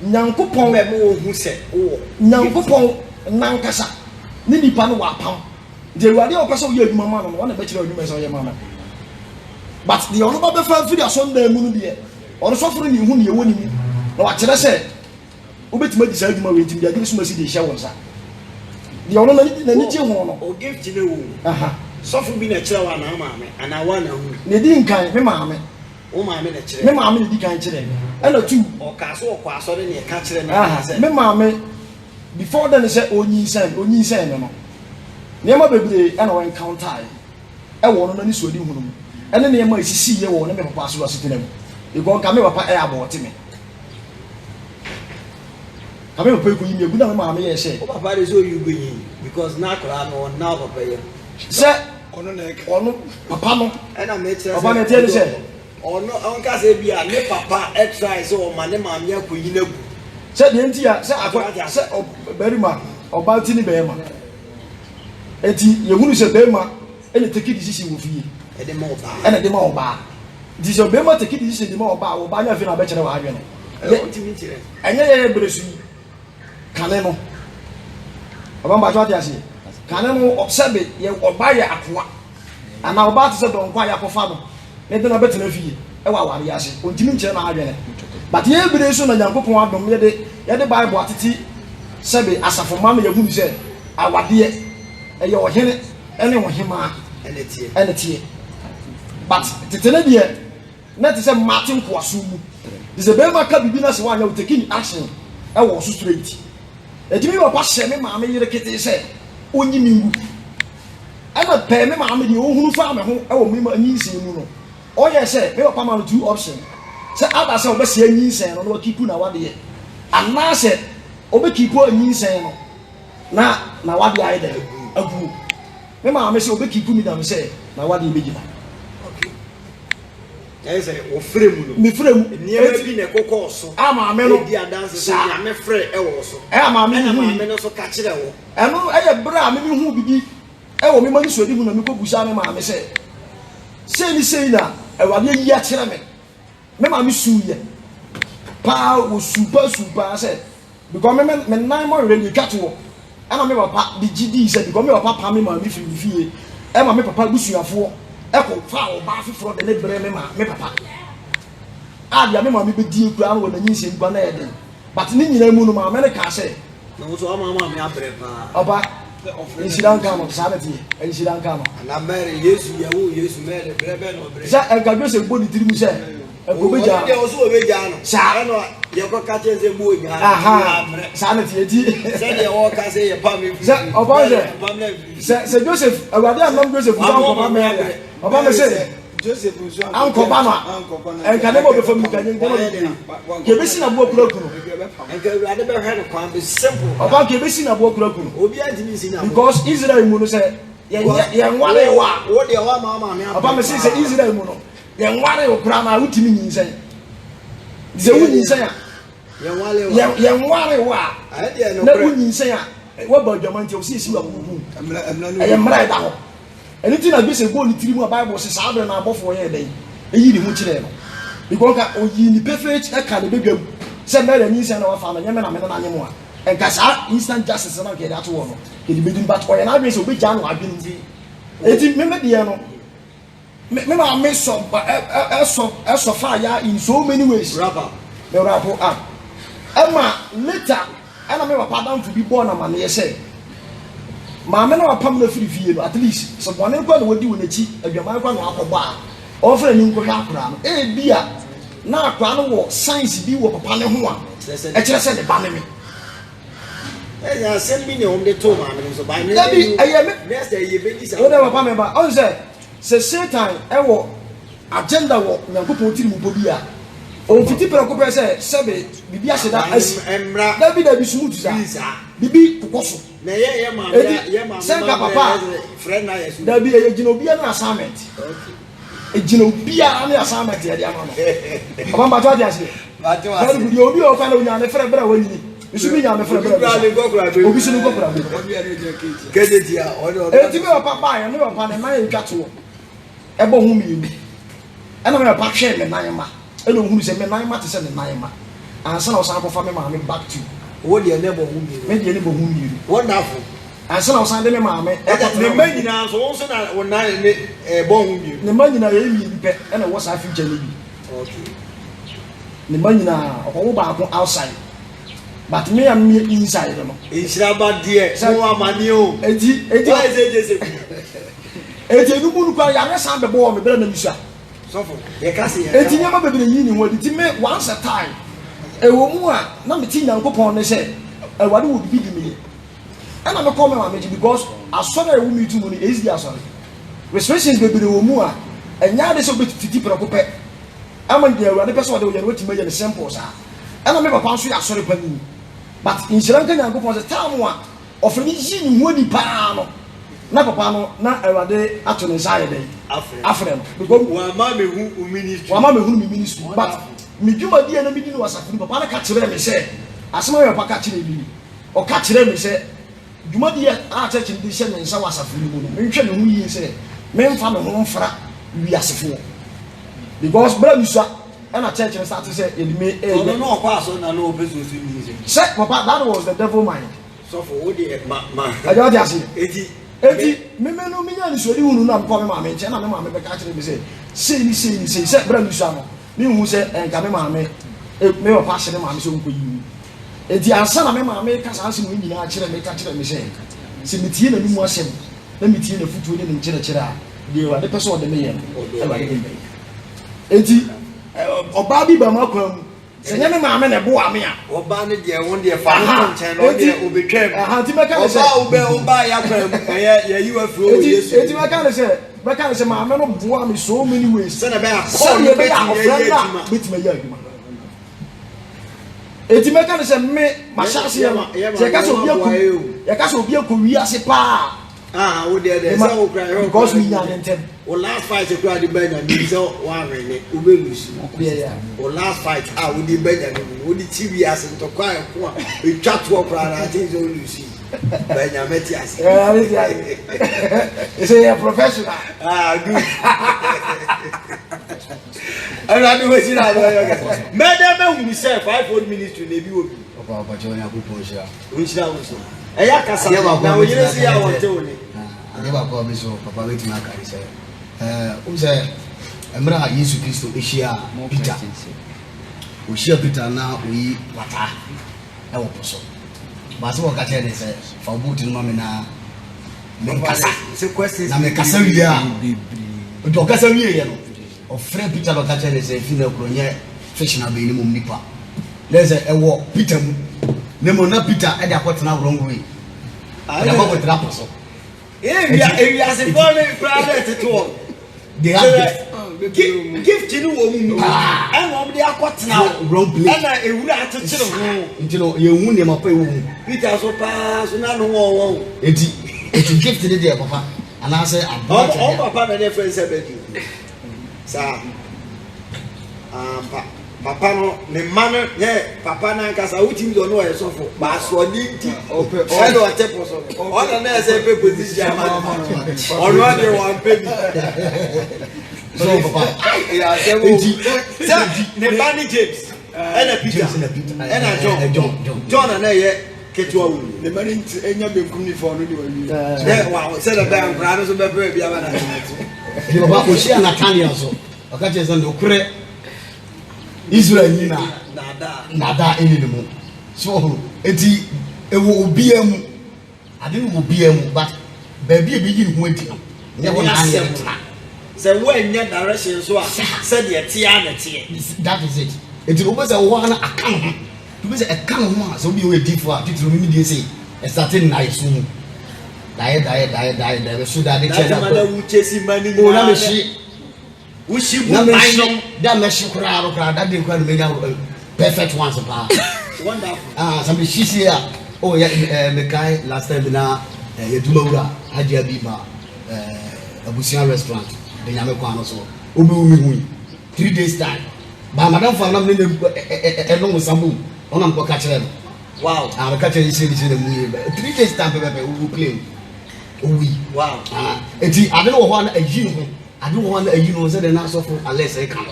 Nyankopɔn bɛ mo hu sɛ wo Nyankopɔn nankasa ne nipa no wa pam de awurade a opɛ sɛ woyɛ adwuma ma no no wɔn na bɛkyerɛ adwuma sɛ ɔyɛ ma no but the ono ba bɛfa mfiri asɔndan mu no deɛ ɔno sɔforo ne hu ne ɛwɔ ne mu na wakyerɛ sɛ wobɛtumi adi saa adwuma wei ntim de ade so masi de hyɛ wɔn nsa deɛ ɔno n'ani gye ho no o gift ne wo sɔfo bi na kyerɛ wa na maame ana wa na hu ne di nkan me maame wo maame na kyerɛ me maame ne di kan kyerɛ ɛna tu ɔka so ɔkɔ asɔre ne ɛka kyerɛ na sɛ me maame before then sɛ onyinsɛn no nneɛma bebree ɛna wɔn encounter ɛwɔ no n'ani so adi hu no mu ɛne nneɛma esisi yɛ wɔ ne me papa so asetena mu because ka me papa ɛyɛ abɔɔte me ka me papa ekuyi me egu na me maame yɛ hyɛ o papa de so you go yin because na akora no na papa yɛ sɛ ɔno papa no ɛna me kyerɛ papa ne tie ne sɛ ɔno ɔnka sɛ bi a ne papa try sɛ ɔma ne maame akɔyi na gu sɛ deɛ nti a sɛ akɔ sɛ ɔbarima ɔbaa ti ne bɛrima eti yehunu sɛ bɛrima ɛna take decision wɔ fie ɛde ma ɔbaa ɛna de ma ɔbaa di sɛ bɛrima take decision de ma ɔbaa ɔbaa nya fi na bɛkyerɛ wɔ adwene ɛnyɛ yɛ bere so yi kane no ɔbaa mba atwa te ase kane no ɔsɛbe yɛ ɔbaa yɛ akoa ana ɔbaa te sɛ dɔnkɔ a yɛakɔfa no ne de na bɛtena fie ɛwɔ aware ase ɔntimi nkyerɛ na adwene but yɛ bere so na Nyankopɔn adom yɛde Bible atete sɛbe asafo ma no yɛhunu sɛ awadeɛ ɛyɛ ɔhene ɛne ɔhemaa ɛne tie but tetene deɛ na te sɛ Martin Kwaso mu de sɛ bɛrima ka bibi na sɛ wanyɛ wo taking action ɛwɔ so straight ɛtumi wɔ pa hyɛ me maame yere kete sɛ onyi me ngu ɛna pɛɛ me maame deɛ ɔhunu fa me ho ɛwɔ me ma nyinsɛn mu no ɔyɛ sɛ me wɔ pa ma no two option sɛ ada sɛ ɔbɛsɛ nyinsɛn no na wakipu na wadeɛ anaasɛ ɔbɛkipu nyinsɛn no na wadeɛ ayɛ dɛ agu me maame sɛ ɔbɛkipu mi dam sɛ na wadeɛ bɛgyina ɛsɛ ofrɛ mu no me frɛ mu nneɛma bi na ɛkɔkɔɔ so maame no di adanse sɛ nyame frɛ ɛwɔ so maame no maame no so ka kyerɛ wo ɛno ɛyɛ bere a me hu bibi ɛwɔ me ma ni so di hu na me kɔ busa me maame sɛ sei na awade yi akyerɛ me maame su yɛ pa wo super sɛ because me nan mo really twato wo ɛna me papa di gidi sɛ because me papa pa me maame firi fie ɛma me papa busuafoɔ ɛkɔ fa wo ba fiforo de ne brɛ me papa adia me maame bedi ekura no wɔ na nyinse nkwa na yɛ den but ne nyina mu no maame ne ka sɛ na wo so ama maame abrɛ pa ɔba nsidan ka no saa na tie nsidan ka no na Mary Yesu yawo Yesu Mary brɛ no brɛ sɛ ɛnka Joseph bɔ ne tiri mu sɛ ɛkɔbɛgya deɛ wo so obɛgya no saa no yɛkɔ ka kyerɛ sɛ bo nya aha saa na tie ti sɛ deɛ wɔ ka sɛ yɛ pa me sɛ ɔba sɛ Joseph awurade anam Joseph nso ankɔba mɛ ɔba mɛ sɛ Joseph nso ankɔba no a ɛnka ne ma ɔbɛfa mu ka nye nkɔmɔ ne kebesi na boɔ kura kunu ɛnka awurade bɛhwɛ no kwan be simple ɔba kebesi na boɔ kura kunu obi antimi si na because Israel mu no sɛ yɛn wale wa wo deɛ wa ma maame ɔba mɛ sɛ Israel mu no yɛn wale wo kura na wotimi nyinsɛn sɛ wo nyinsɛn a yɛn wale wa na wo nyinsɛn a wɔba adwama nti ɔsi wa bubu ɛyɛ mmara ɛda hɔ ɛni ti na gbèsè bɔ ne tiri mu a Bible sɛ saa bɛrɛ na abɔfoɔ yɛ dɛ eyi ne ho kyerɛ no because ka oyi ni perfect ɛka ne bedwam sɛ mɛrɛ nyinsɛn na wafa na nyɛmɛ na mɛ na nyɛ mu a ɛnka saa instant justice na kɛde ato wɔ no kɛde bɛdi but ɔyɛ n'adwene sɛ obɛgya no adwene nti eti mɛmɛ deɛ no me ma me ɛsɔ fa ya in so many ways rapper me rapo a ɛma later ɛna me papa dan fu bi bɔ na ma ne yɛ sɛ maame na wapam na firi fie no at least sɛ bɔne kwa na wadi wo n'akyi adwaman kwa na akɔbɔ a ɔfrɛ ni nkɔhwɛ akora no bi a na akora no wɔ science bi wɔ papa ne ho a ɛkyerɛ sɛ ne ba ne me I send me on the two man. So by Debbie, I am. Yes, you baby. Whatever, Pamela. On say Satan, agenda walk, Nakupo Mubobia. On 50 per say, Sabe, Bibia said that Debbie, there be smooth. Bibi, Pocoso. Send Papa, friend, there be a Genobian assignment. A Genobian assignment here, the Amama. Papa, what I say? But you'll be open on the friend, but when you should be on the friend, we should go. Get it here, or Papa, I know upon a man got to a bone whom and I'm a back shame and Naima. I know who's a Naima to send a Naima. And son of Sanko family back to what your neighbor whom you made your neighbor whom you wonderful. And son of Sunday, mamma, the man in our also not one night a bone you. The man in a and I was I feel jelly. Okay. The man in a whole back outside. But me and me inside them. It's about dear, so I'm a new. It's a good one. I sound the boy, better than you. So, it's never been a union where the team once a time. A woman, not the teen and coupon, they said, and what would be me? And I'm a common because I saw a woman to money is the sorry. Restrictions may be the woman, and now there's a bit to keep a coupe. I'm on the other person who are waiting the samples. And I remember passing a sorry penny. But in Sri Lanka, I go for the town one of an easy woody pano. Not a pano, not a day after the side day. After because one mammy who minister, but me do my dear enemy was a thing. Papa catch them and say, as my papa catching me, or catch them and say, you might be at church in this and so was a free woman. Mention who you say, men from a home for we are fool. Because brother, and a church and start to say, it may no pass on no business in music. Set Papa, that was the devil mind. So for what I don't just say, me no million is really who not come, mamma, and I'm a mamma catching me say, say, brother, me who say, and come, mamma, it may have passed him, I'm so for you. And the answer, my mamma make us answer me, I tell me, catch me say, see me tea and more sim, let me tea the food in China. You are the person of the million. Obabi Bamakum, say, Yammy Mamma and Boamia, or Banny, dear, one dear father, will be trained. How to make a say, you are through. I can't say, but I say, Mamma, Boam so many ways. Send a bear, send me a bear, with my young. It's a say, me, my chassis, Yakaso be a Korea, say, pa. Ah, would there because me and them. Or last fight, you cried the bed and you saw one minute, or last fight, I would be better than would the TV as in to quiet one. We chat to a crowd, I think so you see. Benjamin, it's a professional. Ah, good. I'm not doing it. Madam, we say 5 minutes to the view of Joanna Puposha. Which that was. Now, you see our Tony. I never call me so, Papa, wait till I say. Who's a Mra Yesu Christo, Asia, Peter. We share Peter now, we water. I will pursue. But what I tell you is for booting Mamma. The question is, I'm a Cassaria. But Cassaria of Fred Peter Locatel is a female colonial fishing a minimum nipper. There's a walk, Peter. Nemo not Peter, and I got now wrong way. I have with Raposo. If has a foreign private at all. They have gift to you, and what they are quite now wrong place. And I would have to tell you, you wouldn't pay Peter so pass, no more. It's a gift to the dear Papa. And I say, I'm all Papa and their friends said you. Sir, Papa, no, the manner, yeah, Papa, because I would don't know a sofa, but so did open all a temple. All the nurse ever put this jam or rather one penny. So, Papa, the Bunny James and a Peter and a John and I get to the money in your big for you. Wow, said a band, brothers of the baby. You are about to share an Italian so. I can't just understand. Israel nada anymore. So it will be I didn't be but baby begin waiting. Never say when your direction so said the Tiana. That is it. It was a one account. To be a account so be a different to say starting na yesu die so that the church na chesi mani o na me shi wushi bu man da me shi kura that dey kwa me nya perfect ones pa wonderful some shi see ya oh yeah me kai last time na yedumawura haji abiba abusian restaurant de nya me kwa no so obi umi hu 3 days time ba madam fa na me no musambu ona mko ka kire no wow I catch you say the movie 3 days time pepe we play we wow enti I don't know what I don't want a you know say the na so for unless I can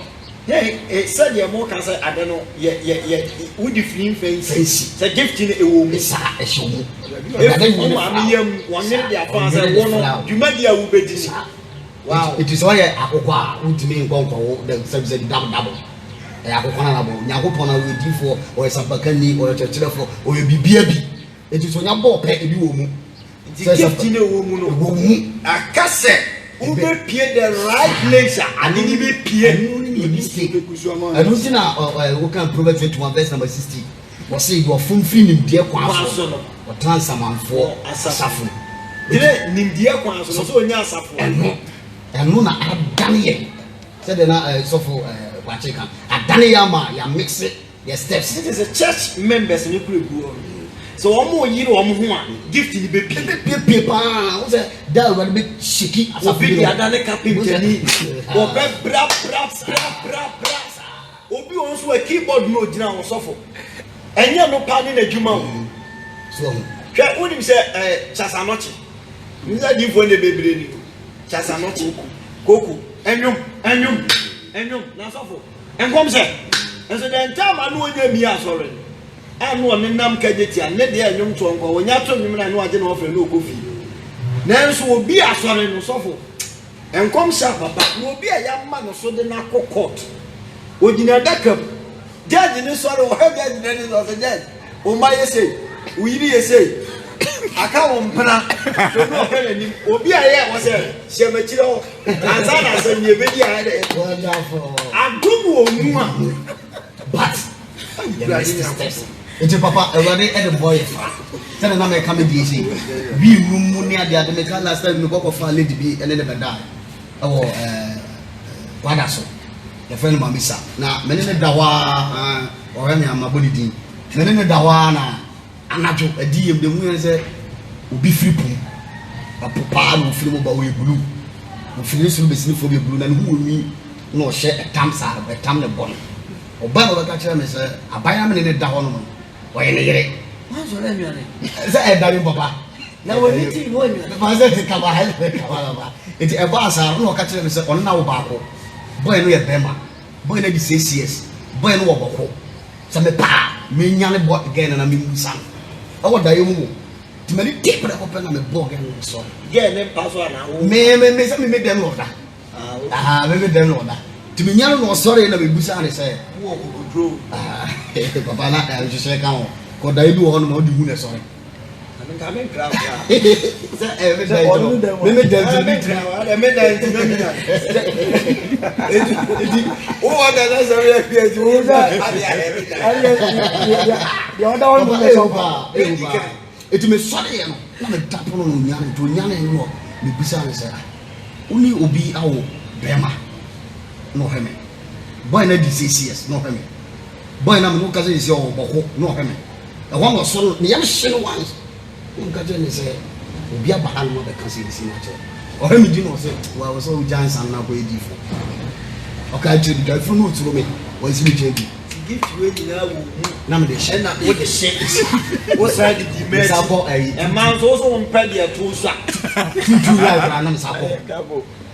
hey said your more can say I don't know yeah we different face say gift in e wo mu sa e show mu one minute dey pass say one you make dia wo bedi wow it is why akokwa ultimate nkonko the service double akokwa na bo nyakopon na we di for or sapakani or churchfo or bibia bi it is onya bo pe ebi wo mu gift in e wo mu no akase ube pie the right place and ni be pie I don't see now we can Proverbs 21 verse number 60 we say you are fulfilling him dear kwaso or transaman for asafo dire nimdie kwaso so onya asafo eno na adane said na so for kwacheka adane ya ma ya mix it your steps it is a church members ni kure bu so omo yiri omo ho a gift ni be pie pa o say that will be shaky asafo bi adane carpenter ni o be bra obi on so a keyboard no gina on sofo enye no pa ni na djuma o so hwe woni bi say chasanochi ni za di fo ne bebre ni chasanochi koku enyum na sofo enkom say enso den time anu onya mi asore anu o nenam kajetia ne de enyum to nko onya to nyum na anu age na ofre no kofi nanso obi asore no sofo enkom sha papa no obi a ya ma no so de na court ojina dakam judge ni sore o he judge ni so judge o ma yese o yiri yese aka wo mpana so no he ni obi a ye wo se shemachire o anza na se ni ebedi a de wonderful adumu onu a but it's papa already at the boy tell na me come be say bi numu ni ade me kan last time me go for lady bi ene ne beda oh wada so the friend mamisa na me ne dawa ore me amabodi din me ne dawa na anajo adi yem de mu say obi free pum papa no free mo ba we blue mo free so be sini fo be blue na hu oni no she etam sa etam ne bon oba no ka kire me say abaya me ne da ho no oye ne yere wan so le nwane say e da mi papa na woni ti wo nwane ba say ti ka ba ha ba enti e ba sa no ka kire me say on na wo ba ko boy no ye bema boy na di 6 years boy no wo boko say me pa me nya ne boy again na me musa e wo da ye mu ti me di pre ko pe na me boy again so ye ne pa so na wo me say me dem no da me dem no da ti me nya no sorry na me busa ne say wo ko dro papa na je say kan ko da ibi wo no ma odi hu ne sorry kamen kra kra say me dem o da na so ya fi eju o da ya oda won mo so pa eti me sorry no na me tapo no nya to nya ne no me bisa ne say uni obi awo bema no heme boy na di 6 years no heme boy na me no ka say isi o boko no heme e wa mo so ne yam hye no once nka je ne say obi abaha no be ka say isi na che o heme di no say wa so jansan na ko edifo o ka je di dafo no turo me wa isi me je di gift we ni na wo na me de hye na wo de hye wo sa di di me sabo ai e man so so on pɛ de to so tutu ra na me sabo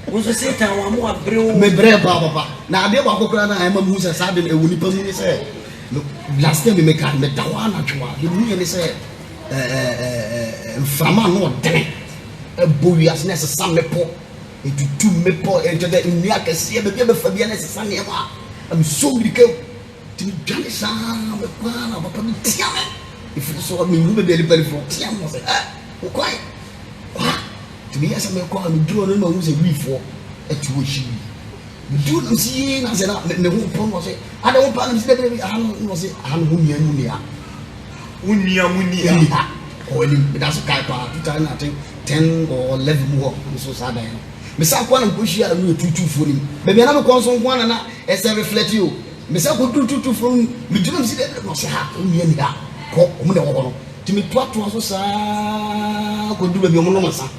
wo so say tan wa mo abreu me bre ba papa na ade ba kokora na ai ma mu se sa de e woni pa mu ni se last time me ka me dawa na twa de mu ni se frama no de bowi as na se sam me po e tutu me po e de ni akase be fa bia na se sam e ma am so mrike ti jani sa me kwa na papa mi tia me if so me mu be be be fro tia mo se o kwai to be as me kwa me duro no ma mu se wi fo e tu o shi me duro no si na se na me hu po no se ada wo pa na se be no se hu nia mu nia unia Koili, but that's a kaipa, 2010 or 11 more, so sad. Miss Aquan Bushia, you 2 for him. Maybe another console one and as I reflect you. Miss Aqua 2 from me, do not see that must have me and that. To me, what was could do with your monomosa.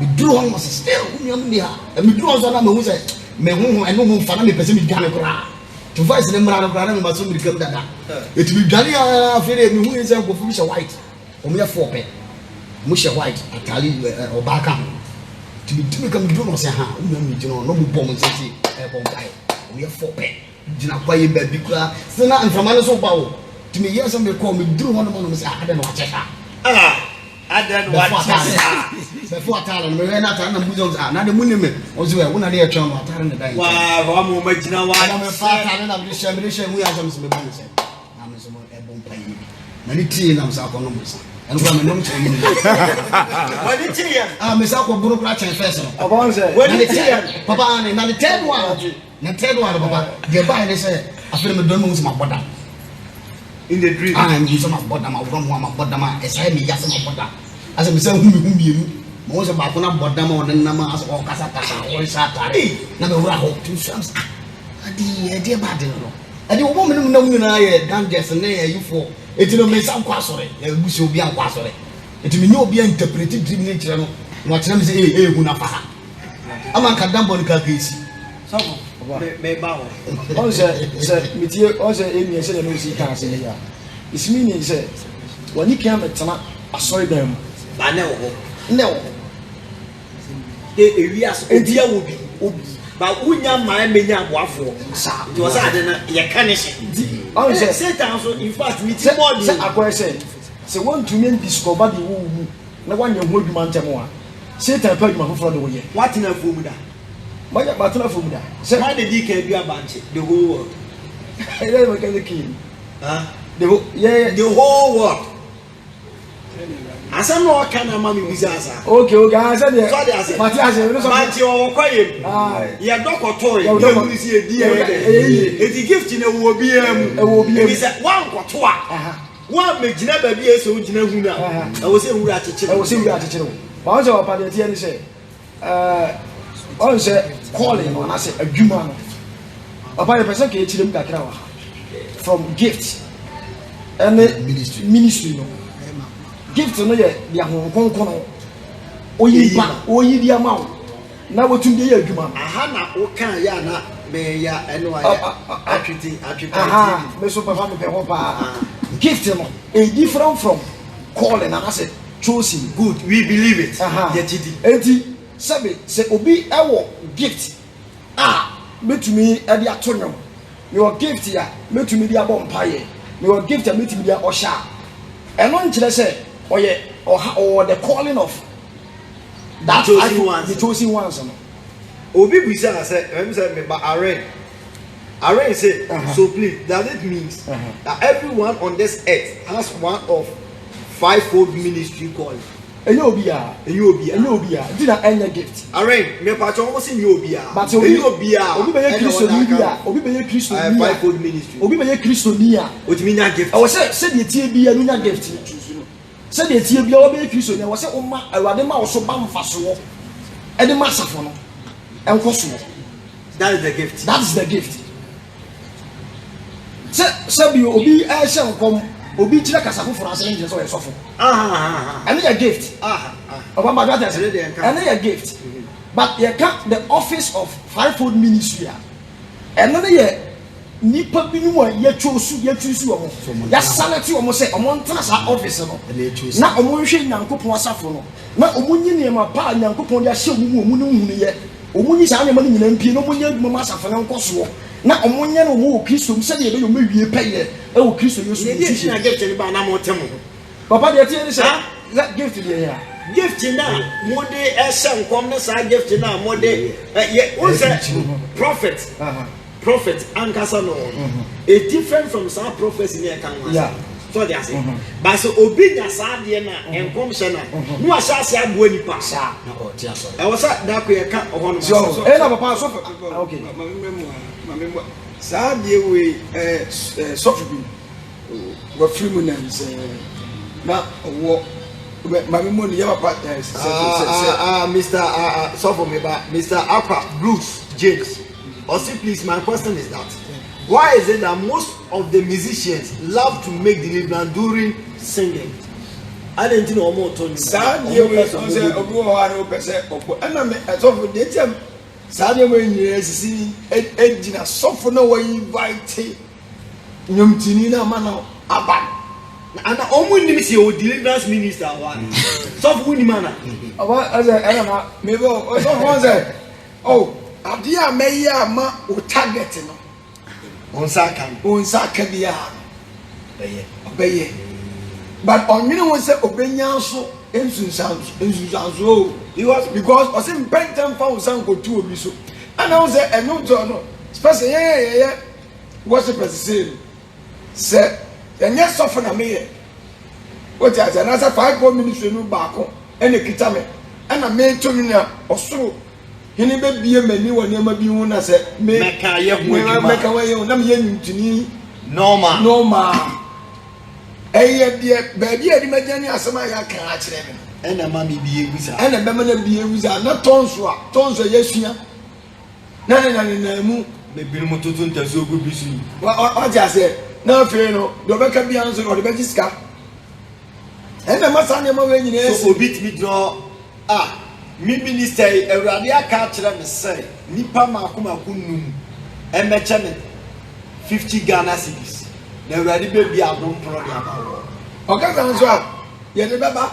We do almost still, and we do also know who said, me whom I know who found me, Pacific Canada. To vice the Mara Grana, but soon become that. It will be Dania, who is a Musha White, or mere 4 pay. Musha White, a Tali or Baka. To be become Bruno Saha, no bomb and city, a bomb guy. We are 4 pay. Do not buy a baby, so not from Manaso Bow. To me, yes, somebody call me, do one of them, I don't watch her. I don't watch her. Before Talon, we ran out and Buzzos are not the monument, also, I wouldn't hear John or Taran the day. Wow, I'm going to know why I'm a fat and I'm just we are some bonus. I'm some bomb pay. Many tea and I'm Saconomus. And one of them, what did you hear? I'm Miss Aqua Burokrach and Fessel. What did you hear? Papa, and the 10 one, the 10 one, Papa, goodbye, they say, I feel the don't my bottom. In the dream, I'm using my bottom, I'm from one of bottom, as I mean, just my bottom. As I'm saying, whom you most of my bottom or the Namas or Casata or Satari, never will 2 sons. Dear Badin. And the woman who knows I done just a name you for it will make some quasore, and we shall be a quasore. It will not be interpreted dream nature. What time is a Gunafa? I'm a Cadambon case. may bow. Also, Mitier also Amy said, no, she can't say here. It's meaning, said, when you came at Tana, I saw them. I know. No, Yes, a dear would be. But we young my many waffle. It was I didn't, you can't say. I said, Say, in fact, we take more than I said, so one to men discover the woo, no one you would demand more. Say, I put my for the way. what in a food. My battle from that. Say, Why did he can be a bunch? The whole world. I never get the king. The whole world. As I'm not kind of mommy with us. Okay, I said, Matthias, you're quiet. You're not toy. You see a dear. It's a gift in a will be a one or two. One makes never be a so general. I was saying we are teaching. I was saying we are teaching. Also, Paddy say, also calling on us a human. About a person can teach them from gifts and ministry. Gift no ye dia honkonkono oyi dia ma na wotum dia adwuma aha na wo kan ya na me ya eno atwiti aha me so papa me pe ho pa gift no a different from calling and I said choosing. Good, we believe it. Yetidi enti sabe se obi ewo gift metumi e dia tonyo your gift ya metumi dia bompaye your gift ya metumi dia osha eno nkyere se or the calling of that the chosen ones. Obi Bisa said, me but Aaron said, so please, does it mean that everyone on this earth has one of 5-fold ministry calling? And you'll be did not end gift. Aaron, me patch almost in you be but you'll be a Christian, 5-fold ministry. Obi be a Christian, what you mean that gift? I was said the TB and gift. Said the TB be a Christian, I was said, I was also bam fast and the massacre and Kosovo. That is the gift. That is the gift. Said you Obi I shall come Obi Chilakasafu for us angels or suffer. And a gift. Of my brother, and a gift. But you got the office of 5-fold ministry. Another year, Nipa Binua, yet choose ya sanity almost say, among Tassa office. Not a motion, Yanko Safono. Not a Munian, my pa, Yanko, ya show Munu yet. Omuni sa money in MP, no Munia Massa for Kosovo. Not a Munian who Christum said you may be a payer. Oh, Christum, you get to the more temple. Papa, that gift to the gift now, more day as some commoners I gift now, more day. What's that? Prophet and Casano. It's different from some prophets in the account. Yeah. So they are saying. But so obedience and commissioner. No, I shall say I'm going to pass. I was at that way. I can't. So, okay. Sadly, we Sophie were Freeman's now war Mami money ya papa Mr. So for me, but Mr. Aqua Bruce James. Also, please, my question is that why is it that most of the musicians love to make deliverance during singing? I didn't know more to Sadia we say obo pese opo na me so for the time Sadia we nyere sisi ejina sofo na we invite nyomtini na mana aba and omo nim say o deliverance minister one so for ni mana aba aza na me bo so for say oh ade a meyi ama o target no on sakan bia beye but onwene won say obenya so ensunsanso because o say pentam fa usan ko tu obi so ana won say enu to no special ye worship say enye sofo na me ye o ti aja na say 5 minutes no ba ko ene kita me ana me to mi na osoro hini be bie mani woni ma bi hu na say me meka ye ho adwuma meka we ye na me ye ntuni normal eye die baabi adi magani asema ya kan a kire me ena ma mi bie wisa ena be ma na bie wisa na tonso yesua na mu me bi mu tutun taso ogu bisu wa ja se na fe no do be ka bia nso no de be jiska ena masa ne ma we nyina so obi timi draw mi minister Ewurade aka kire me say nipa makomako num emeche me 50 Ghana cedis na Ewurade be bia adom pro de abawo oka kan so a ye de beba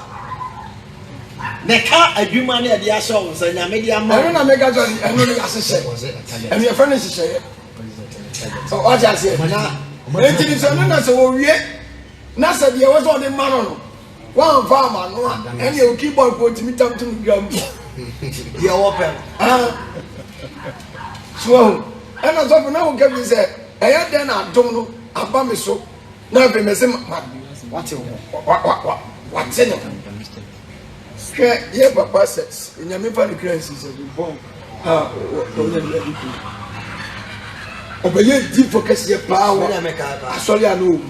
ne ka adwuma na de ahye wo so nyame de ama eno na mega jo eno ni asese eno ye friend sese so o ja se na enti so na so wo wie na se de wo so de ma no one farm no and your keyboard go to me tam to gram ye open so and as of now give me say eh den adom no aba me so na be me say what no ke ye papa says in your family crisis is born obeye deep focus your power sorry I know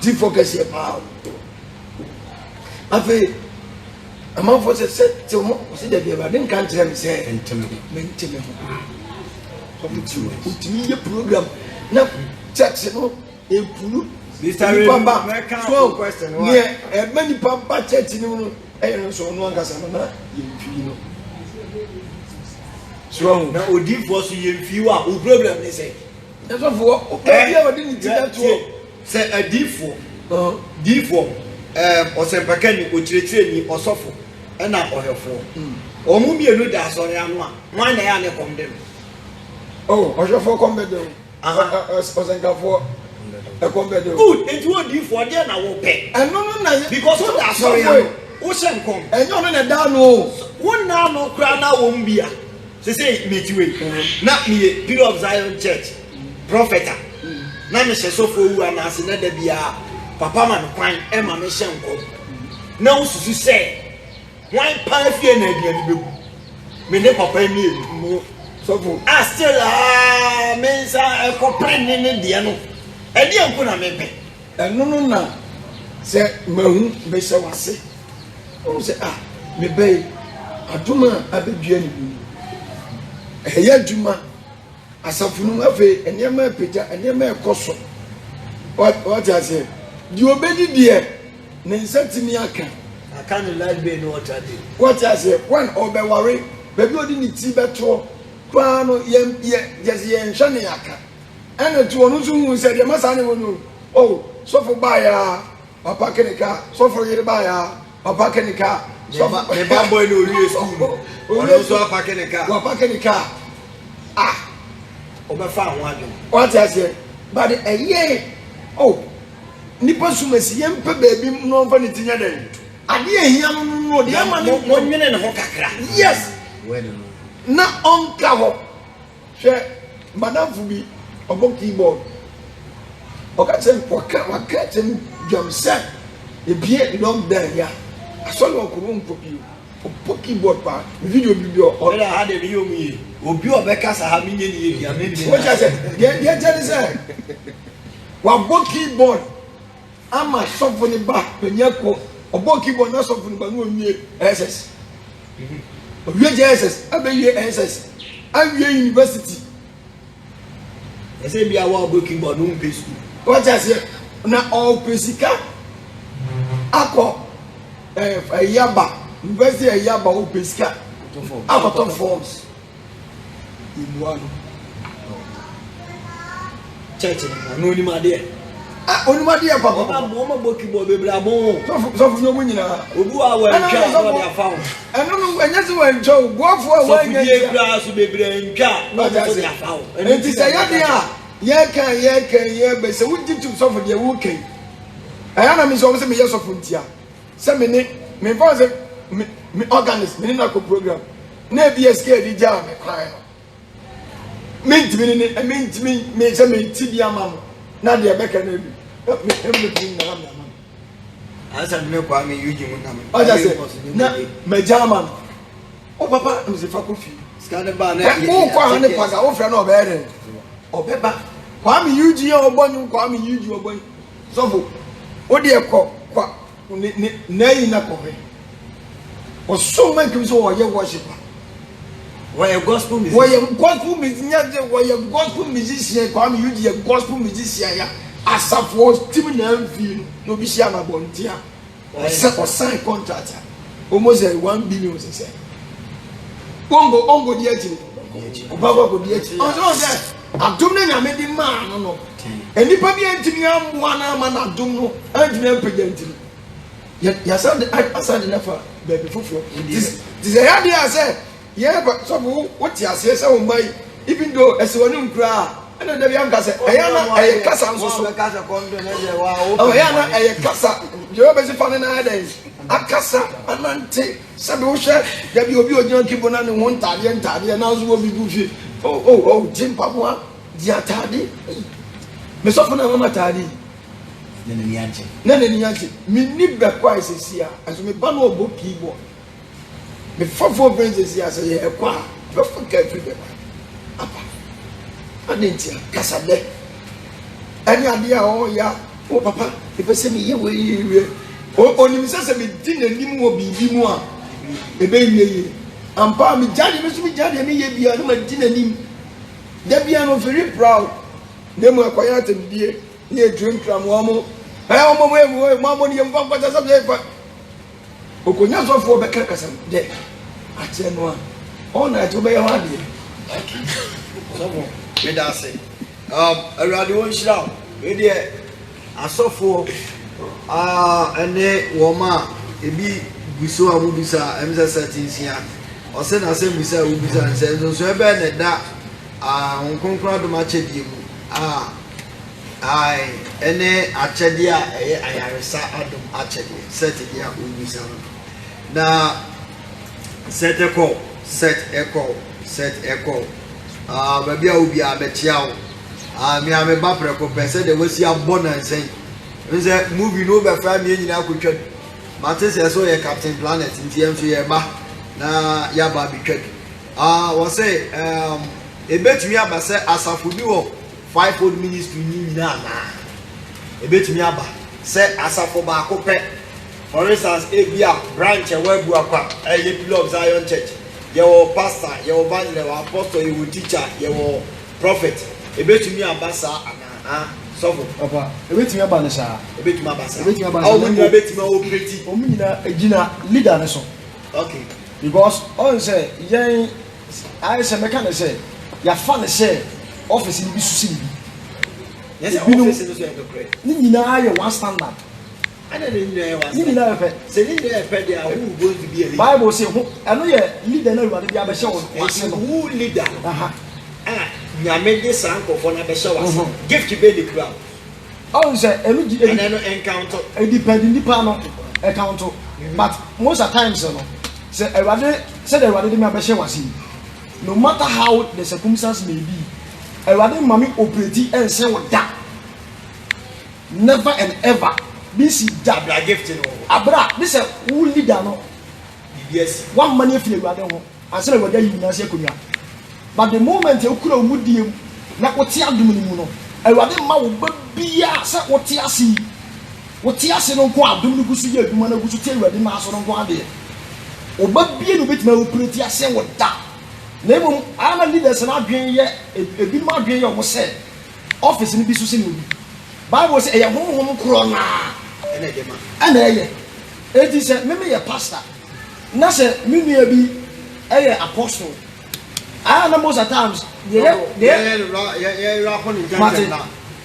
deep focus your power afi amafo se te mo se de bia den kan tire me se menteme so utimi ye program na church no e pulu Mr. Papa so question why e many papa church ni no e no so no angasa na ye mfi no so na odi for so ye mfi wa o problem ni say e so for o bia we ni ti that to say a d4 osempakani ochirechire ni osofo na ohefo omu mienu da asore anu a wan na ya ne komdem osofo kombedo osenkafo kombedo good enti odi4 dey na wo pe no na because what da asore anu o senkom enyo no na da no wona no kra na wo mbia say mejiwe na me period of Zion Church prophet na me sesofo wu anase na da bia papa man kwan e ma me hyenko na ususu se wan pa fie na aduane bebu me ne papa mi mu so for still me sa e ko prenne ne de no e de enko na me be no na se mahu be se wase o se me be aduma abedua ni bi e ya aduma asafunu afi enema peja enema ekoso what I say di obedi die ne nsatimi aka no life be no water dey what I say when obeware baby odi ni ti beto kwa no ye just ye nhwa ne aka ene to onu so hu se de masa ne wonu so for baya papa kenika so for yire baya papa kenika so ne ba boy no ori school onu so papa kenika obefa ho adwo what I say but nipa sumasi yempe baby no mfa ne tinya den ade ehia no de ama ne mo nwene ne ho kakra yes na onka ho hwe madam fubi obo keyboard okachen wakachen jamsa ebie long down ya asolo okuru mpopi obo keyboard pa video biblio ora ha de biyo mi obi obeka sa ha minye ni ye me bi what I say ye tell say wa bo keyboard ama sofo ni ba penyako obo keyboard na so funu ba no onye SS owie JSS abewie SS awie university ese bia wa obo keyboard no mpe school what just here na all pesika akọ Yaba university Yaba o pesika akọ forms imuano church no ni ma de onimade ya papa papa mo ma boki bo bebre abo so fu no munyina obu a wa ntwa no de afa ho eno no enye se wa ntwa oguafo a wa enye so bra so bebre ntwa no de afa ho enti se ya de a ye be se wuji tu so fu de wo kan aya na mi so se me ye so fu ntia se me ne me fa se me organist me na ko program na BSK di ja me kran me ntimi ne me ntimi me se me ntimi ama mo na de be kan na bi everything na am asa me kwa me yuji mu na me aja se na me jama o papa me se fa kofi scan ba na o kwa ha ne paga o fra na obere obeba kwa me yuji ya obonyu kwa me yuji obonyu so fo o de ekọ kwa na yi na ko he o so man kim so o ye worshiper why gospel music why gospel musician kwa me yuji gospel musician ya asafo team na mfi no bi sia na bontia o sign contract almost 1 billion say ongo di echi o baba go di echi o so say adum na nya me di ma no enipa bi antimi amwa na ma na adum no antimi ampagantimi ya asade na fa baby fofo this ya dia say yeah but so what you say say o mai even though esewonu nkra ana da bi am kase ayana ay kasa nso so kasa kondo na je wa o ayana ay kasa yo be se fane na den akasa anante sabe wo hwe da bi obi ogyina kibo na ne ho ntade na zo obi bufi oh jimpa mo di atade me so fana mama tade na ni anje mi ni be kwa esesia aso me ba no obo kibo me fofo princess ya say e kwa fofo ka fi be apa adentia kasade ani ade a o ya o papa e be se me ye we oni mi se me di nanim wo bibi mu a e be ye ampa mi jade me so mi jade me ye bia no ma di nanim da bia no very proud dem akwaya atendie ni e drink ram wo mo mo ni mfa kwata sabe fa okonya so fo be kasa de ache no a ona to be ya wade so mo me da say awrade won shira we de asofo ene wo ma ebi guso a mu bisa emza satinsia o se na se bisa u bisa nse so ebe ne da nkonkra do ma chedie mu ai ene achede a ayaresa adom achede set dia u bisa na set echo baby a obi abetia wo mi ame ba preko pese de wasi abona nsen nse movie no be fra mi nyina akotwa mate se so ye Captain Planet nti em so ye ba na ya ba bi twad wo say ebetumi aba se asafo bi wo 5 old ministry nyina na ebetumi aba se asafo ba ko pe for instance ebia branch e webu akwa eye Pillar of Zion Church your pastor your evangelist your apostle your teacher your prophet ebetumi aba sa ana sofo papa ebetumi aba ne sa ebetumi aba sa o mu ebetumi operate o mu nyina ejina leader ne so okay because on say yen I say me kan say ya fa ne say office ni bi susi ni yes office ni so e pray ni nyina aye one standard ana ni nyina one ni nyina pe say ni nyina pe there who going to be a leader Bible say who eno ye leader na ruade bi abehye who leader nyame de sanko for na behye wase gift be the crowd on say enu gi and no encounter it depend nipa no encounter but most of times no say ruade say the ruade de me abehye wase no matter how the circumstances may be ruade mami operate and say what that never and ever this is that gift no abra this who leader no yes one money feel ruade ho and say ruade you na say konwa but the moment you kura omudie na wote adum ni mu no awade ma wo ba bia say wote asi What Tias no go, do you see you want to tell you the master on one day? O ba bie no betime operate ase wo da na emom ana leaders na adwen ye ebi ma adwen ye o se office ni bi so se ni obi bible say eye honhom kro na ene de ma ana eye eti se me ye pastor na se me nua bi eye apostle ana most of times ye ra pon in judge na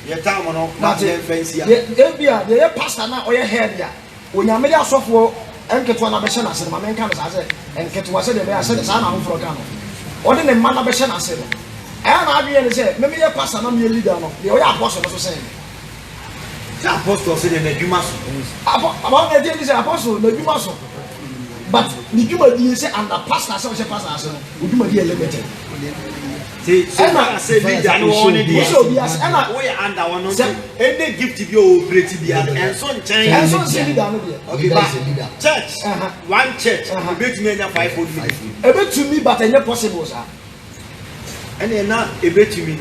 ye time no na ye fancy ye bia ye pastor na o ye head ya onyame de asofo enketwa na be hye na se ma menka no sa se enketwa se de be ase sa na hofro ka no o de ne ma na be hye na se no na adwe ne se me ye pastor na me leader no de o ya apostle so se the apostle se de na dwuma so about the day say apostle na dwuma so but the dwuma di say and the pastor say pastor ase no dwuma di limited see so na say leader no won dey so bi ase na we under one no any gift bi o operate bi and so nchen say leader no dey okay but church one church bet me nya 5 fold ebe to me but enye possible sir ene na ebe to me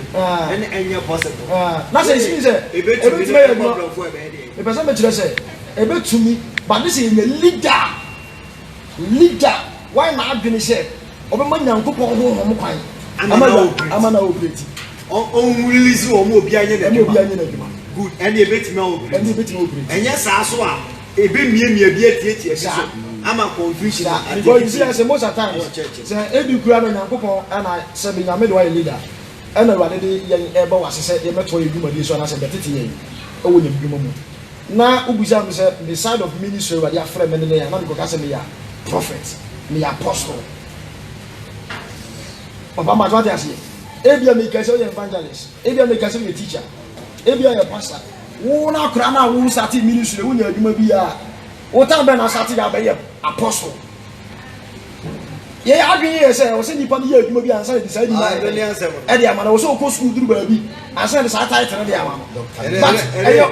ene enye possible na say it means ebe to me e problem for ebe dey e person me kire say ebe to me but this is a leader why na adwene say obe ma nyankopon ho kwan amana operate on release o mo obi anye na dwuma good ene ebe to me operate enye sa so a ebe mie bi etie so ama confusion because you see as most of times say ebi kura na nyankopon ana say be nyame do wa leader ana wade de yen eba wase say ye meto edwuma di so na say betete yen e wo nyam dwuma mu na ubuza me say the side of ministry wade afre me ne ya na ko ka say me ya prophet me ya apostle papa ma twate ase ebia me ka say you evangelist ebia me ka say you teacher ebia you pastor wo na kura na wo start ministry wo nya adwuma bi ya wo ta be na start ya be apostle ye adwen ye say wo se nipa ni ye adwuma bi ansa de say di na e de amana wo so ko school duru ba bi ansa de sa title de amana but ayo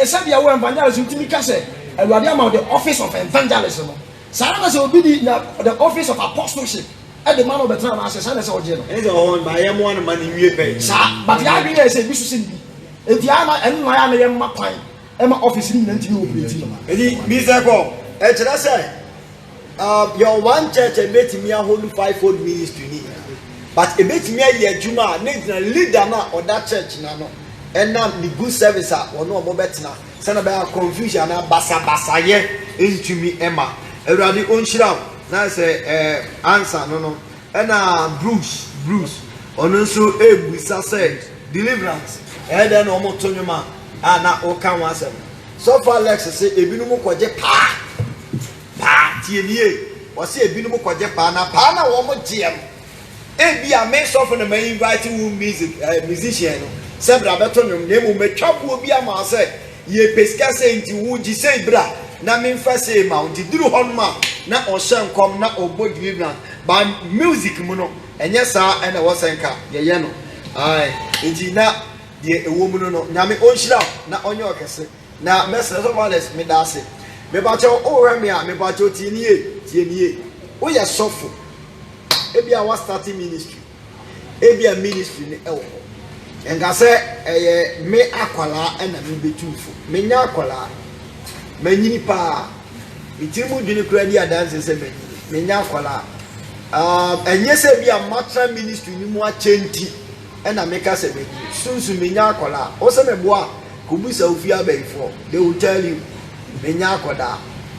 say bia wo evangelist timi ka say awade am the office of evangelism sa na say obi di the office of apostleship e the man of the town na say say na say oje no e dey on ba ye mo an man wie pe sa but ya adwen ye say bi so se ni enti ana en na ya na ye ma kwan e ma office ni na ntimi operate no edi bi say ko e kira say your one church e betimi a hold 5-fold ministry ni but e betimi a ye adwuma na leader na other church na no and now the good service a ono obo betna say na be confusion na basa ye ntumi ema ewrade onhira na say answer no and Bruce ono so ebusa say deliverance and then omo tonwuma na o kan wasem so far Lex say ebinum koje pa tie nie o say ebinum koje pa na wo mo gem ebi a me so for na me invite you musician no say bra beto nwum na emu metwa bo obi ama say ye pesika say nti wo gi say bra na me mfa say ma nti duru hon ma na o hye nkom na obo deliverance ba music mu no enye sa ena wo senka ye no ai nti na de ewo mu no nyame onhira na onye okese na message of alles me da se me ba che o re me a me ba che tie nie o ye sofo ebi a wa starting ministry ebi a ministry ne ewo enga se me akwala na me betufo me nya akwala manyini pa itimu dwene kura di adanse se me nya akwala enye se bi a matra ministry ni mu a chenti na me ka se me sunsu me nya akwala o se me boa kubusa ofi abaifo they will tell you me nya akwada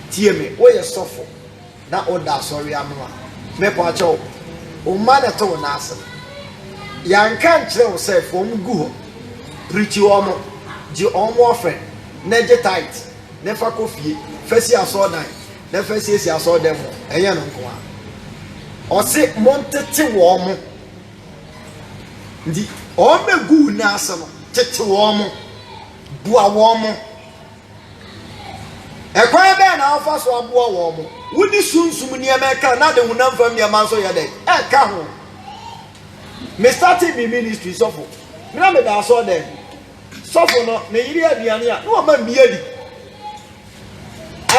tie me o ye sofo na oda sorry amwa me pa cho o ma na to na ase yanka nkyere wo se fo mu gu ho preach omo ji omo ofen na je tight na fa kofie fasi aso dan na fasi esi aso dem enye no nko a o se montete wo mo ndi o megu na ase no tete wo mo bua wo mo ekwan be na afa so aboa wo mo wudi sunsum ni emeka na de hunam fam ya man so ya de e ka ho me started my ministry sofo me na me da so de sofo no me yiri aduane a no ma mi adi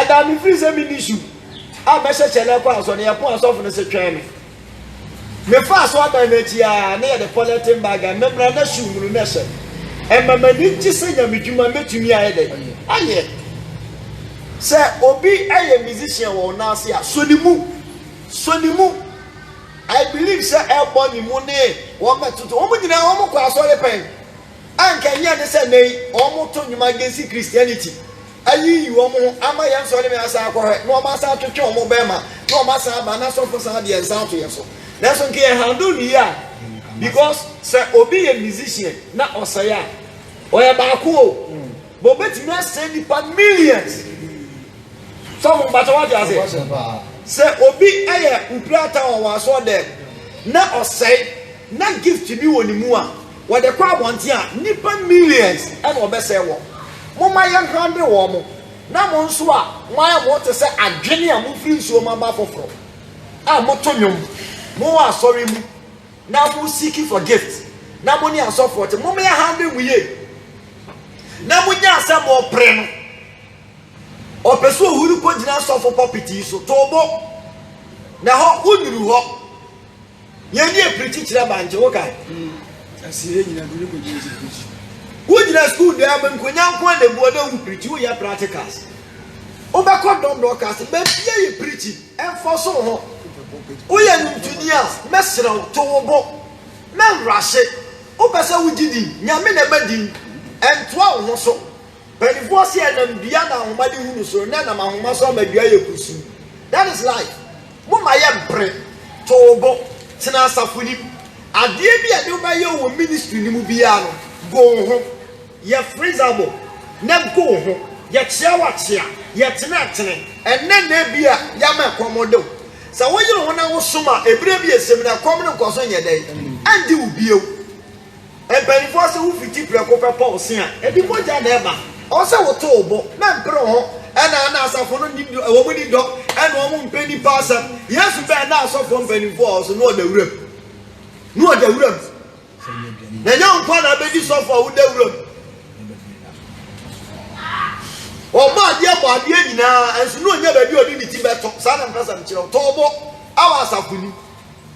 ada mi free say ministry a me chele kwa so ne ya po sofo no se twen me fa so ada me ti a na ye de polythene bag me bra na shoe mu na she emamani ti se nyamedwuma metumi ayede aye se obi aye musician wo na ase a sonimu I believe say ebony mu ne wo metuto wo nyina wo mkwa asore pen anka nya ne se nei wo moto nyuma against Christianity ayi wo mo ama ya nsore me asa akwa no ma asa twetwe wo be ma no ma asa ba na so for sa de exam to yeso na so nke handle ni ya because say obi a musician na osaya oya ba ko bo betimi send pa millions so mo ba to what you say say obi aye uprata on waso dem na osai na gift bi woni mu a wo de kwa bonte a nipa millions e na obese wo mo ma ye hande wo mo na mo nso a mo ya mo te say adwene a mo free nso ma ba foforo a mo to nwom mo wa sorry mu na mo seek for gift na mo ni asofo te mo ma ye hande mu ye na mo nya asem o pre no opeso ohuru ko gina sofo property so tobo na ho unuru ho ye ni preach kire banje wo kai asiye nyina dole ko gina preach wo gina school dey am nkonya nko na bu oda wu preach wo ya practicals o be ko don broadcast be bia ye preach enforce ho wo ye engineers mesra tobo na rashe o be se wo gidi nyame na badi entwa wo so benifo se enam bia na ahomade hunu so na na mahoma so ma bia ye kusu that is life mo ma ye bre tobo tina safuni ade bia de ba ye wo ministry ni mu bia no go ho ye freezable na go ho ye chia wa chia ye tena enne na bia ya ma komodo sa wo yiro wona wo soma ebre bia sem na kom ne nkoso nye dai andi wo bio e benifo se wo fiti preko pepo se a e di moja na eba also wo to obo na mpro ho na asafo no ni wo mu ni do na wo mu mpeni pasa yesu be na asafo mpeni fo so no da wuram na nya nko na be di sofo wo da wuram o ma dia bo ade nyina enso no nya ba bi odi ni ti beto sa na mpasa mkire to obo awa asafo ni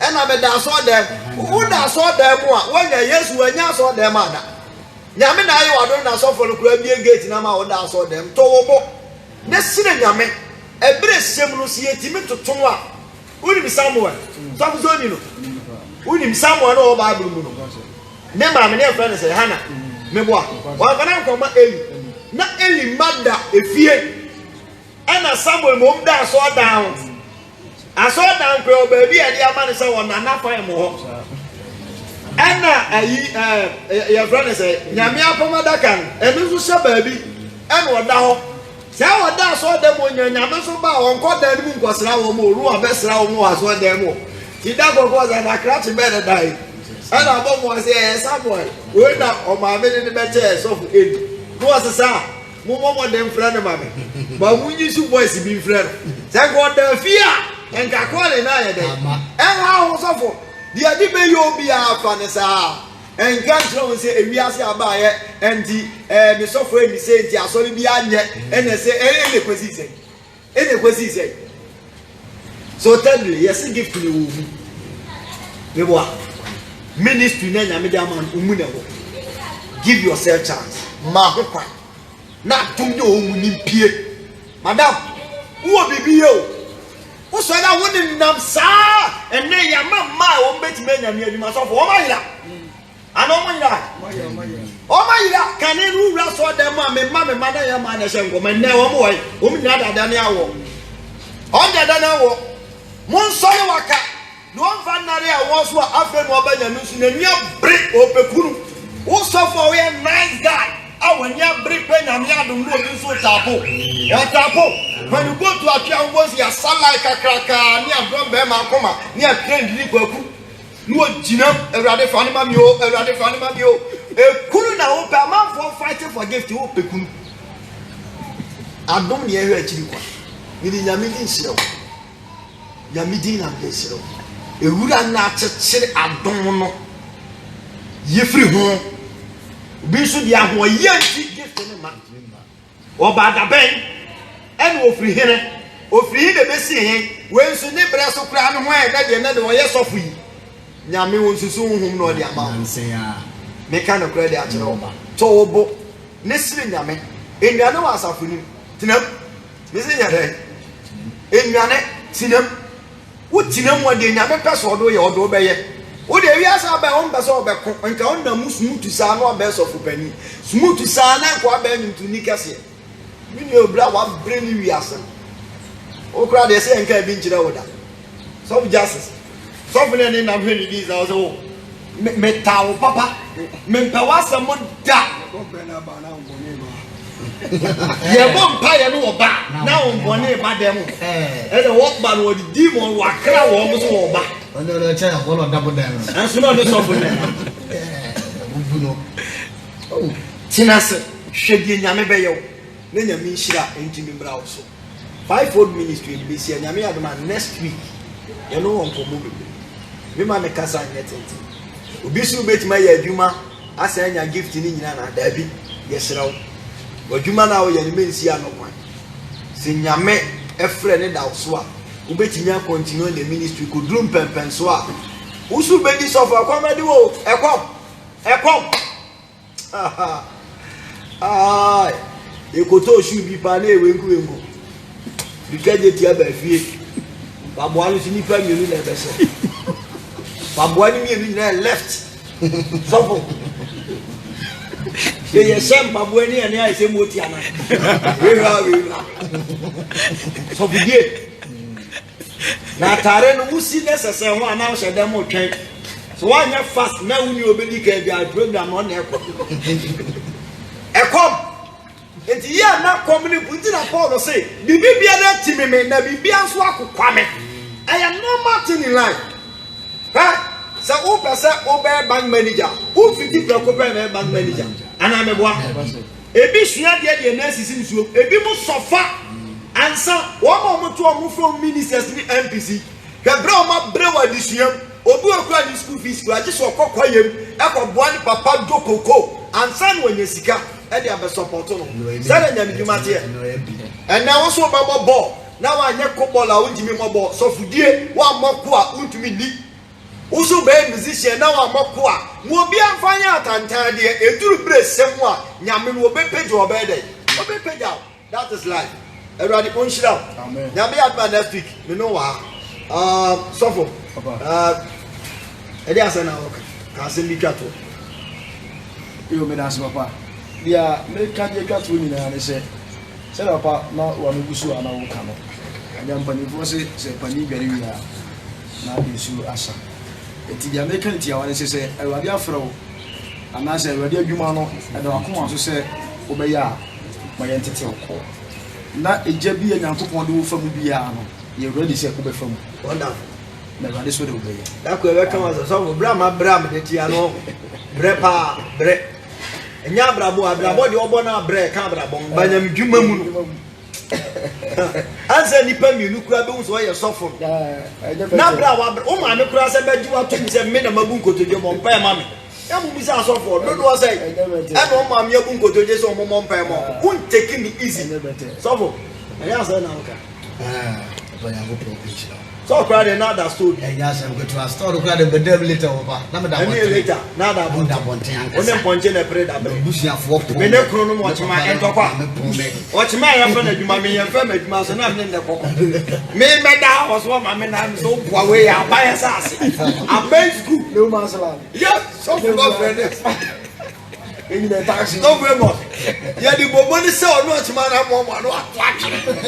na be da so da wo da so da mu a wo nya yesu anya so da ma da nyame na ayi wado na sofo no kura bie gate na ma wo da so dem to wo bo ne sire nyame ebre sem no si etimi toton a unim Samuel to zo ni no unim Samuel no Bible mu no ne ma me ne friend say Hana me boa wa kana ko ma Eli na Eli mada efie ana Samuel mo da so down aso down ko ba bi e dia ma ne say wona na fa mo ho ana ayi ya brother say nyame apomada kan enu so sha baabi ena oda ho se oda so da mo nyame so ba won ko da ni nkosra wo mo ru abesra wo mo aso da mo ti da gogo za na krat be da dai ana bo mo say Samuel we da o ma me ni be che so fu edi no asesa mo dem friend ma me ba munyi su boys bi friend se go da fia enka ko le na ye dai ha ho so fu dia di be yo bia afa ne sa enka tro se ewiase aba ye enti me sofo emi se enti asori bia anye ene se ene kwesi se so tell me yes give to you me boa ministry na nyame dia man umu ne ho give yourself chance ma ho kwa na tum de o mu ni pie madam wo bibi yo wo so da woni nam sa enne ya mama wo betime nyame aduma so fo wo mayira ana wo mayira o mayira kane ru wura so da ma me ma da ya ma na hye ngoma nne wo mo wai wo mi na dada ne awo on dada na wo mon so ye waka no mfa nare a wo so afa no obanya no so na nia break opekuru wo so fo we nice guy awanya break pe nyame adum no obi so tapo ya tapo when you go to Akia Ngozi ya salai kakraka ni abron be ma koma ni a trend ni kwaku no gina Ewurade fani ma mi o ekuru na wo pa man for fighting for gift wo pekunu adom ni ehwe akiri kwa ni di nyame di nsiro nyame di na de nsiro ewura na chechire adom no yefiri ho bi so di aho yanti gift ne ma oba da ben en ofri hine de besi hen we nso ne bre so kra no ho e da de na de wo ye sofu yi nyame won susu honhom no de ama nse ya me ka no kra de a kire oba tobo nesiri nyame enwane wa asafuni tinam mesi nyade enwane tinam wo tinam wo de nyame peso do ye odo beye wo de wi asa ba on peso obeko nka on na musmutu sa no obeso fupani smutu sa na ko aba nyintu ni kase mini obra wa breni wi asa o kra de se nka bi nkyira wo da so justice so fune ni na hwe ni dis also me tawo papa me mpawasa mo da ko pe na ba na ngone ma ye bompa ye no oba na ombone ba dem de wo ba no di demon wa kra wo mo so wo ba no cha ya bolo double down anso no so fune bubuno oh tinase hwede nyame be ye wo na nyame nhira entimi bra wo so fivefold ministry be si nyame adoma next week ye no won komo be me ma me kasa nyetenti obi su betima ye adwuma asa anya gift ni nyina na dabi ye seraw adwuma na wo ye ne mensi anokwan si nyame efre ne da so a obetimi a continue the ministry ko drum pempen so a usu be di so for comedy wo ekom ah ekoto shu bi pa na ewenku bikaje ti aba fie babo anu si ni pa mienu na bese babo anu mienu na left so ye sem babo ani ani ai se moti ana we so bidie na tare no musi necessary ho ana hye dem o twen so wanya fast na wuni obedi ka bia program on ekom enti ya na komni bunti na Paul say bibia na timime na bibia nso akokwa me I am normal thing in life so who person obey bank manager who 50 preoccupy me bank manager ana me boa ebi sua de na sisi nsuo ebi mu sofa ansa wo mo to mo from ministers ni MPC ka bra ma bra wa disuam obi okura ni school fees kura je so kokwa yem e ko boa ni papa dokoko ansa no nya sika e de abe support no sele nya miduma te e na wo so ba bo na wa nya kobola unjimi mo bo so fudie wa moko a untumi ni usu be musician na wa moko a mo bi amfanya atantan de eduru bresem a nyame no obepeje obede obepeja that is life everybody on shira amen nyame adma next week me no wa sofo edi asana oka ka se mi twato yo me das papa dia me ka je twato ni na ne se papa na wa no gusu ana wo ka no anya mpani fo se pani gari wi na bisu asa eti dia me kan ti awane se awade afro ana se awade adwuma no e da akoma so se obeya ma yentete okọ na eja bi enyankopon de wo famu bia no ye ready se ko be famu wonderful na ready so de obeya da ko e kan so bram de ti ano bre pa bre enya brabo de obo na bre ka brabo banyam dwuma mu no ansa ni pa mienu kura be so ye sofo na bra wa o ma me kura se be jiwa to mi se me na mabu nkotoje mo mpa e ma me ya mu bisa sofo do do say e no ma me abu nkotoje so mo mpa e mo un take me easy sofo ya say na oka ba ya go provision so kura de na da story ya say go to store kura de be dem later over na me da later na da bonte o me ponche na pray da be busia fo me ne kro no mo chima entokwa o chima ya fa na djuma me ya fa ma djuma so na me ne kokko me da o so ma me na so bua we ya ba ya sase abai school no masala ya so for go friend eni na taxi no we mo ya di bobo ni se o no chima na mo no atwa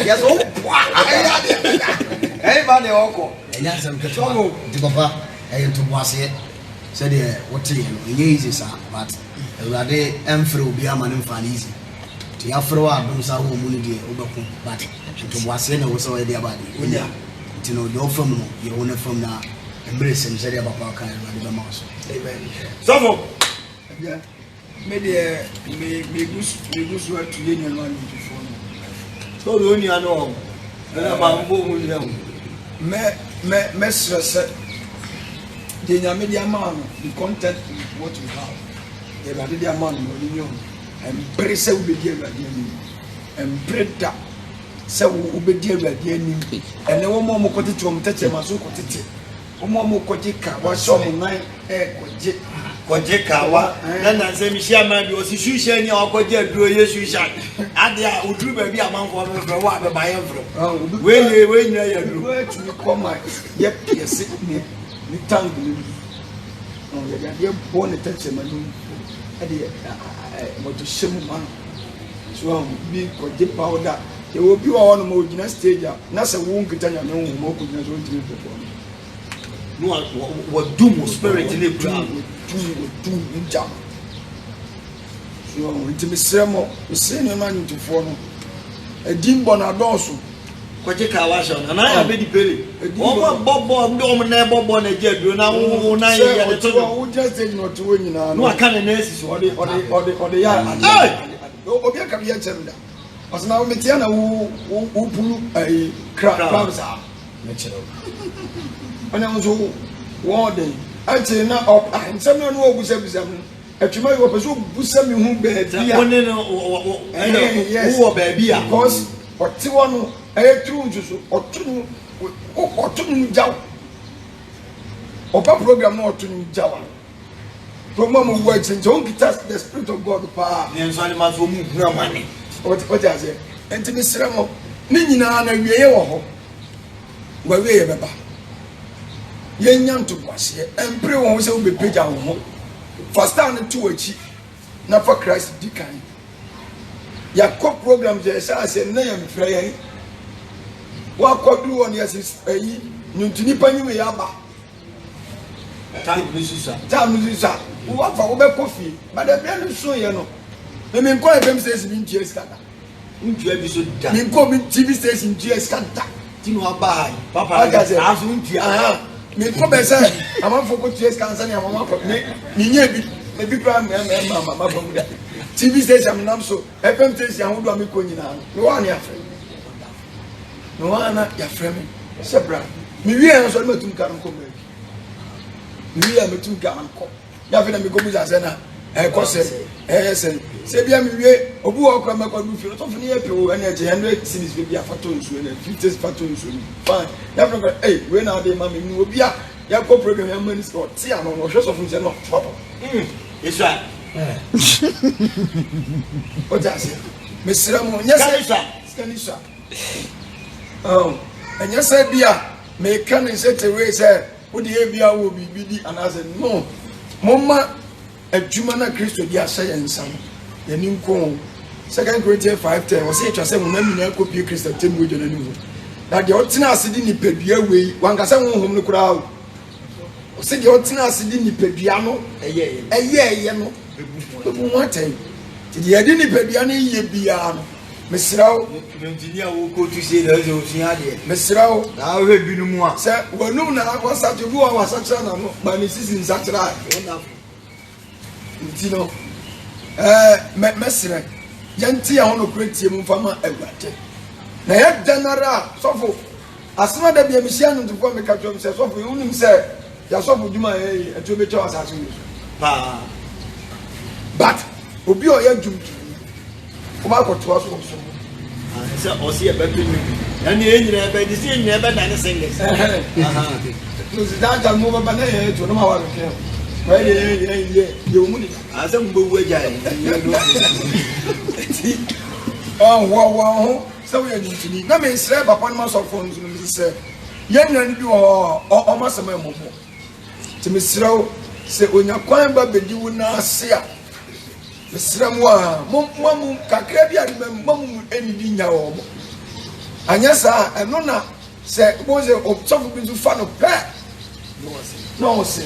ya so bua ya de eh ba de oko enya sam keto di baba to boase said the what you know easy sir but awurade emfre obi ama ne mfa easy ti afro a dum sa ho mu ne de obekun but to boase na wo so we de abade onya ti no do fam no ye wona fam na embrace sem said baba kan awurade be ma so amen so yeah me de me gusu atu ye nyan wan before no so do ni ano na ba mbo mu ni me stress the media man the content is what we have the media man no ni and pray say we be awurade ani and pray that say we be awurade ani and wo mo kotete wo mtete ma so kotete wo mo kotete ka wa so mo nan koje Koje kawa na nse mi share man bi o si shisha ni okoje duro ye shisha ade a oduru ba bi amanfo no fro wa be baye fro we nyina ya duro we to me come my ye piece ni tangle no ye born attention man ade mo to shemu man so bi koje powder ye obi wa wono mo gina stage na se wo nkita nya no mo ko gina so ntimi pepo no wa doom spirit in the ground tu jam so ntimi sremo se ne man ntufo no edimbo na doso Koje kawa sha na ya be di pele o bobo ndo na bobo na jaduro na wo na ya de to wo just say no to nyina no aka na nurses ode ya obi aka bi ya chemda osna wo metia na wo pulu ai crowd sa na chero ona nso wo de ati na op nsem no wo busa mu atuma yo peso busa mi hu be bia one no wo ba bia because oti wono e true nso otunu jaw opa program no otunu jaw program mo wo change on kita the spirit of God pa ne nso ali ma so mu hura mane what ya say enti mi sremo ni nyina na wieye wo ho wa wieye beba yenya nto kwase empre wo se wo be page wo ho first time to achi na for Christ dikan ya ko program je sa se na ya mfra yan wa ko du won ya se ayi nyuntuni panyi ya ba time musisa wa fa wo be kofi ba da bia no so ye no me nko FM station in GS kata ntua bi so da me nko bi TV station GS kata tinu aba papa aso ntua me nko be say amanfo ko GS kansa ni amama ko me nye bi me bi pra me mama ko mu da TV station nam so FM station ho do me ko nyina me wa ni afre me wa na ya frɛ me sebra me wi en so me tum kan ko me wi ya me tum kan ko ya fe na me ko mu za se na ko se se bia me wi obu wo kra me ko du fi so fi ni e pe o na je 100 series be bia fato nsu na 50 fato nsu fine ya fe ko we na dey ma me ni obi a ya ko program ya mani so ti ano no hwe so fu se no papa Israel o ja se me sira mo nya se skanisa enya se bia me kan se te we se wo de e bia wo bibi di anase no momma adwuma na Kristo di ahye yensa ye ni nko 2 Corinthians 5:10 wo se twa se mo na mina kopie Kristo temu odwa na ni ho na de otina ase di nipadua wei wanka se honhom no kura o se de otina ase di nipadua no eye no ebu mo atai ti de nipadua no ye bia no mesrawo engineer wo ko tu se da zo si ade mesrawo na we binu mu a se wonu na akwa sa tu wo wa sa tra na no ba ni sisi nsa tra ntino mesre yanti ya hono kretie mu fama awate na ya general sofo asema da bia misia no ntufo me ka twom se sofo unim se ya sofo djuma etu be chawa sa so pa but obi o ya djum o ma ko to aso so se o si e be bi ya ni enyina e be di si enyina e be na ne singles no si da ja mo ba na ye to no ma wa ke well ye mu ni asa mbo wu aja oh so we ntini na me sre papa no so phone no me se ye nyan bi o ma se ma mo ti me sre o se onya kwan ba bedi wu na ase a me sre mo a mo kakra bi a mo eni di nya o mo anya sa eno na se bo se o so bi zu fa no pe no se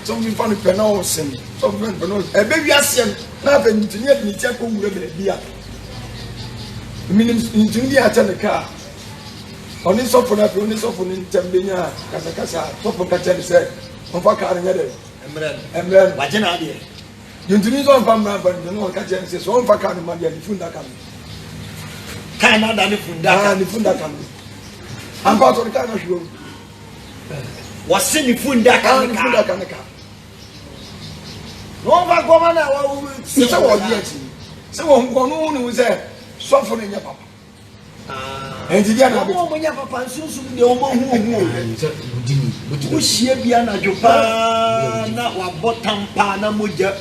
so mi fa no pe no se so mi fa no e be wi ase na be ntini e ni ti ko wura be bia minim ntini ya tane ka oni so for na pe oni so for ni ntambenya kasa so for ka tane se on fa ka anya de emren wa jena ade ntini so fa mra ba no ka tane se so on fa ka no ma de funda ka kan na da ni funda ka am pa to ka na hwo wase ni funda ka no va goma na wa se wo di ati se wo ngo no ni se so for ni nya papa enti dia na be mo nya papa nsunsun de o mo hu se udini wohyia bia na dwopa na wabɔ tampa na mogya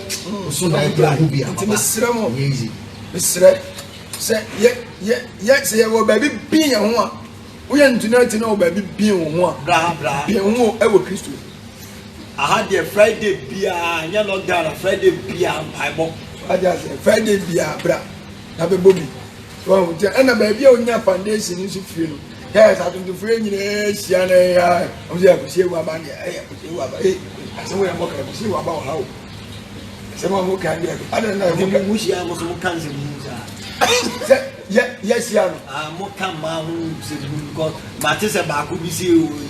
so na bra hu bia nti mesrɛ mo easy mesrɛ sɛ ye sɛ ye wo baabi bin ye ho a woyɛ ntuna ti na wo baabi bin wo ho a bra bin ho e wo Kristo aha de Friday bia nya no gara Friday bia Bible aja sɛ Friday bia bra na be bobi wo nti na baabi a onya foundation nso fie no yes atuntu fie nyine hia na ya o se ko sie wa ba ne ko sie wa ba ase wo ya mo ka ko sie wa ba o ha o se mo ka ndi ko ada na mo mu hia mo so mo kan se mu sa yes ya no mo kan ma hu se mu because mate se ba ko bi se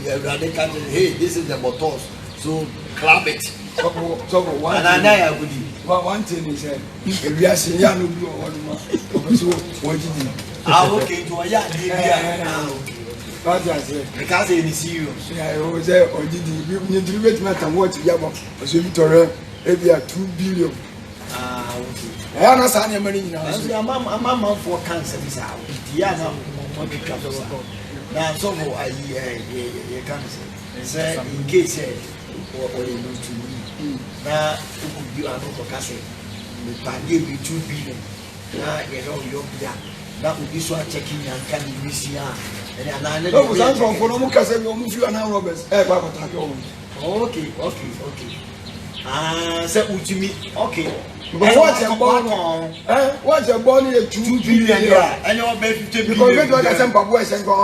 Awurade kan hey this is the bottles so clap it so one and I ya gudi one thing is we are seeing ya no bi o ma o so wo jidi okay to ya dey bia what you say because it is serious yeah o say o jidi bi ni diri bet ma tan what ya bo o so bi tore e bia 2 billion okay ya na sa na mani nyina so mama for cancer is out ya na mo be trap so na so for ye cancer say in case or you know to me na you are not cancer me pa dey be 2 billion na you know you bia na obi so checking yan kan ni sia and na na o san from no mu kase bi o mu fi ana Roberts ba ko ta ke o okay say utimi okay because what you born what you born is 2 billion and you be 50 billion because get what say papa e say go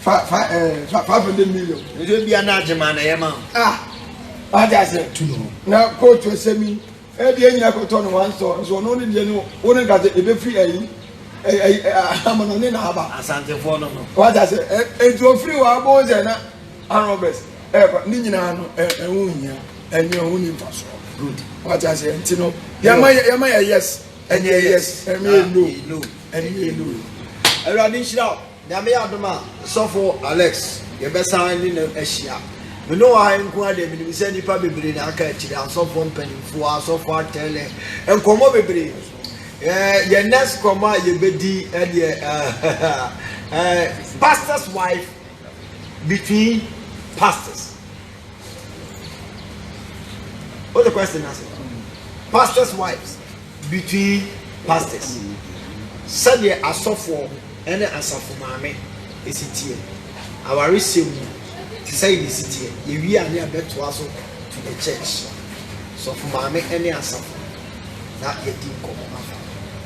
500 million you be na jema na yema aja say na coach say mi e bi enyina ko to no one store so no ni no woni ga say e be free ayi amano ni na aba asante for no what I say e do free wa bo ze na Roberts ni nyina no hu nya enye hu ni faso good what I say ntino yama yes enye yes enye no enye no Awurade nhyira na me adoma so for Alex ye be san ni na ahia me no wa nko ade me ni se nipa bebre na aka akire asofo mpanimfo asofo atele enkomo bebre your next comma ye bedi pastor's wife between pastors. What the question is? Pastors' wives between pastors. Said ye asofo ene asafo maame esitie. Our resemu to say this esitie. Ye wi ane abeto aso to the church. So for maame ene asafo na ye di komo afa.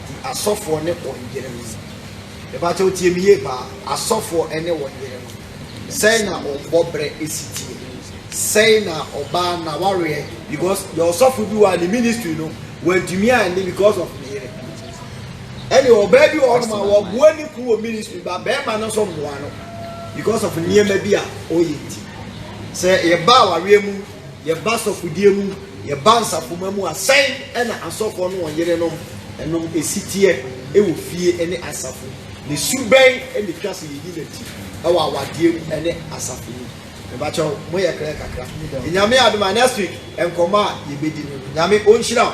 The asofo ne onjere mu. The battle tie miye pa asofo ene onjere mu. Say na obobre esitie. Say na oba na warrior because your suffer do the ministry no when to me and because of me any obaby or ma wo buani ku ministry ba be ma no so mwa no because of niema bi a oyenti say ye ba warrior mu ye ba sofudie mu ye ba nsafoma mu asai na asofo no wonyere no eno esitie e wo fie ene asafo ne suben ene twase yi dilati e wa wadie ene asafo bacho moye kra kakra nyame adoma next week enkoma ye bedi nyame onhyira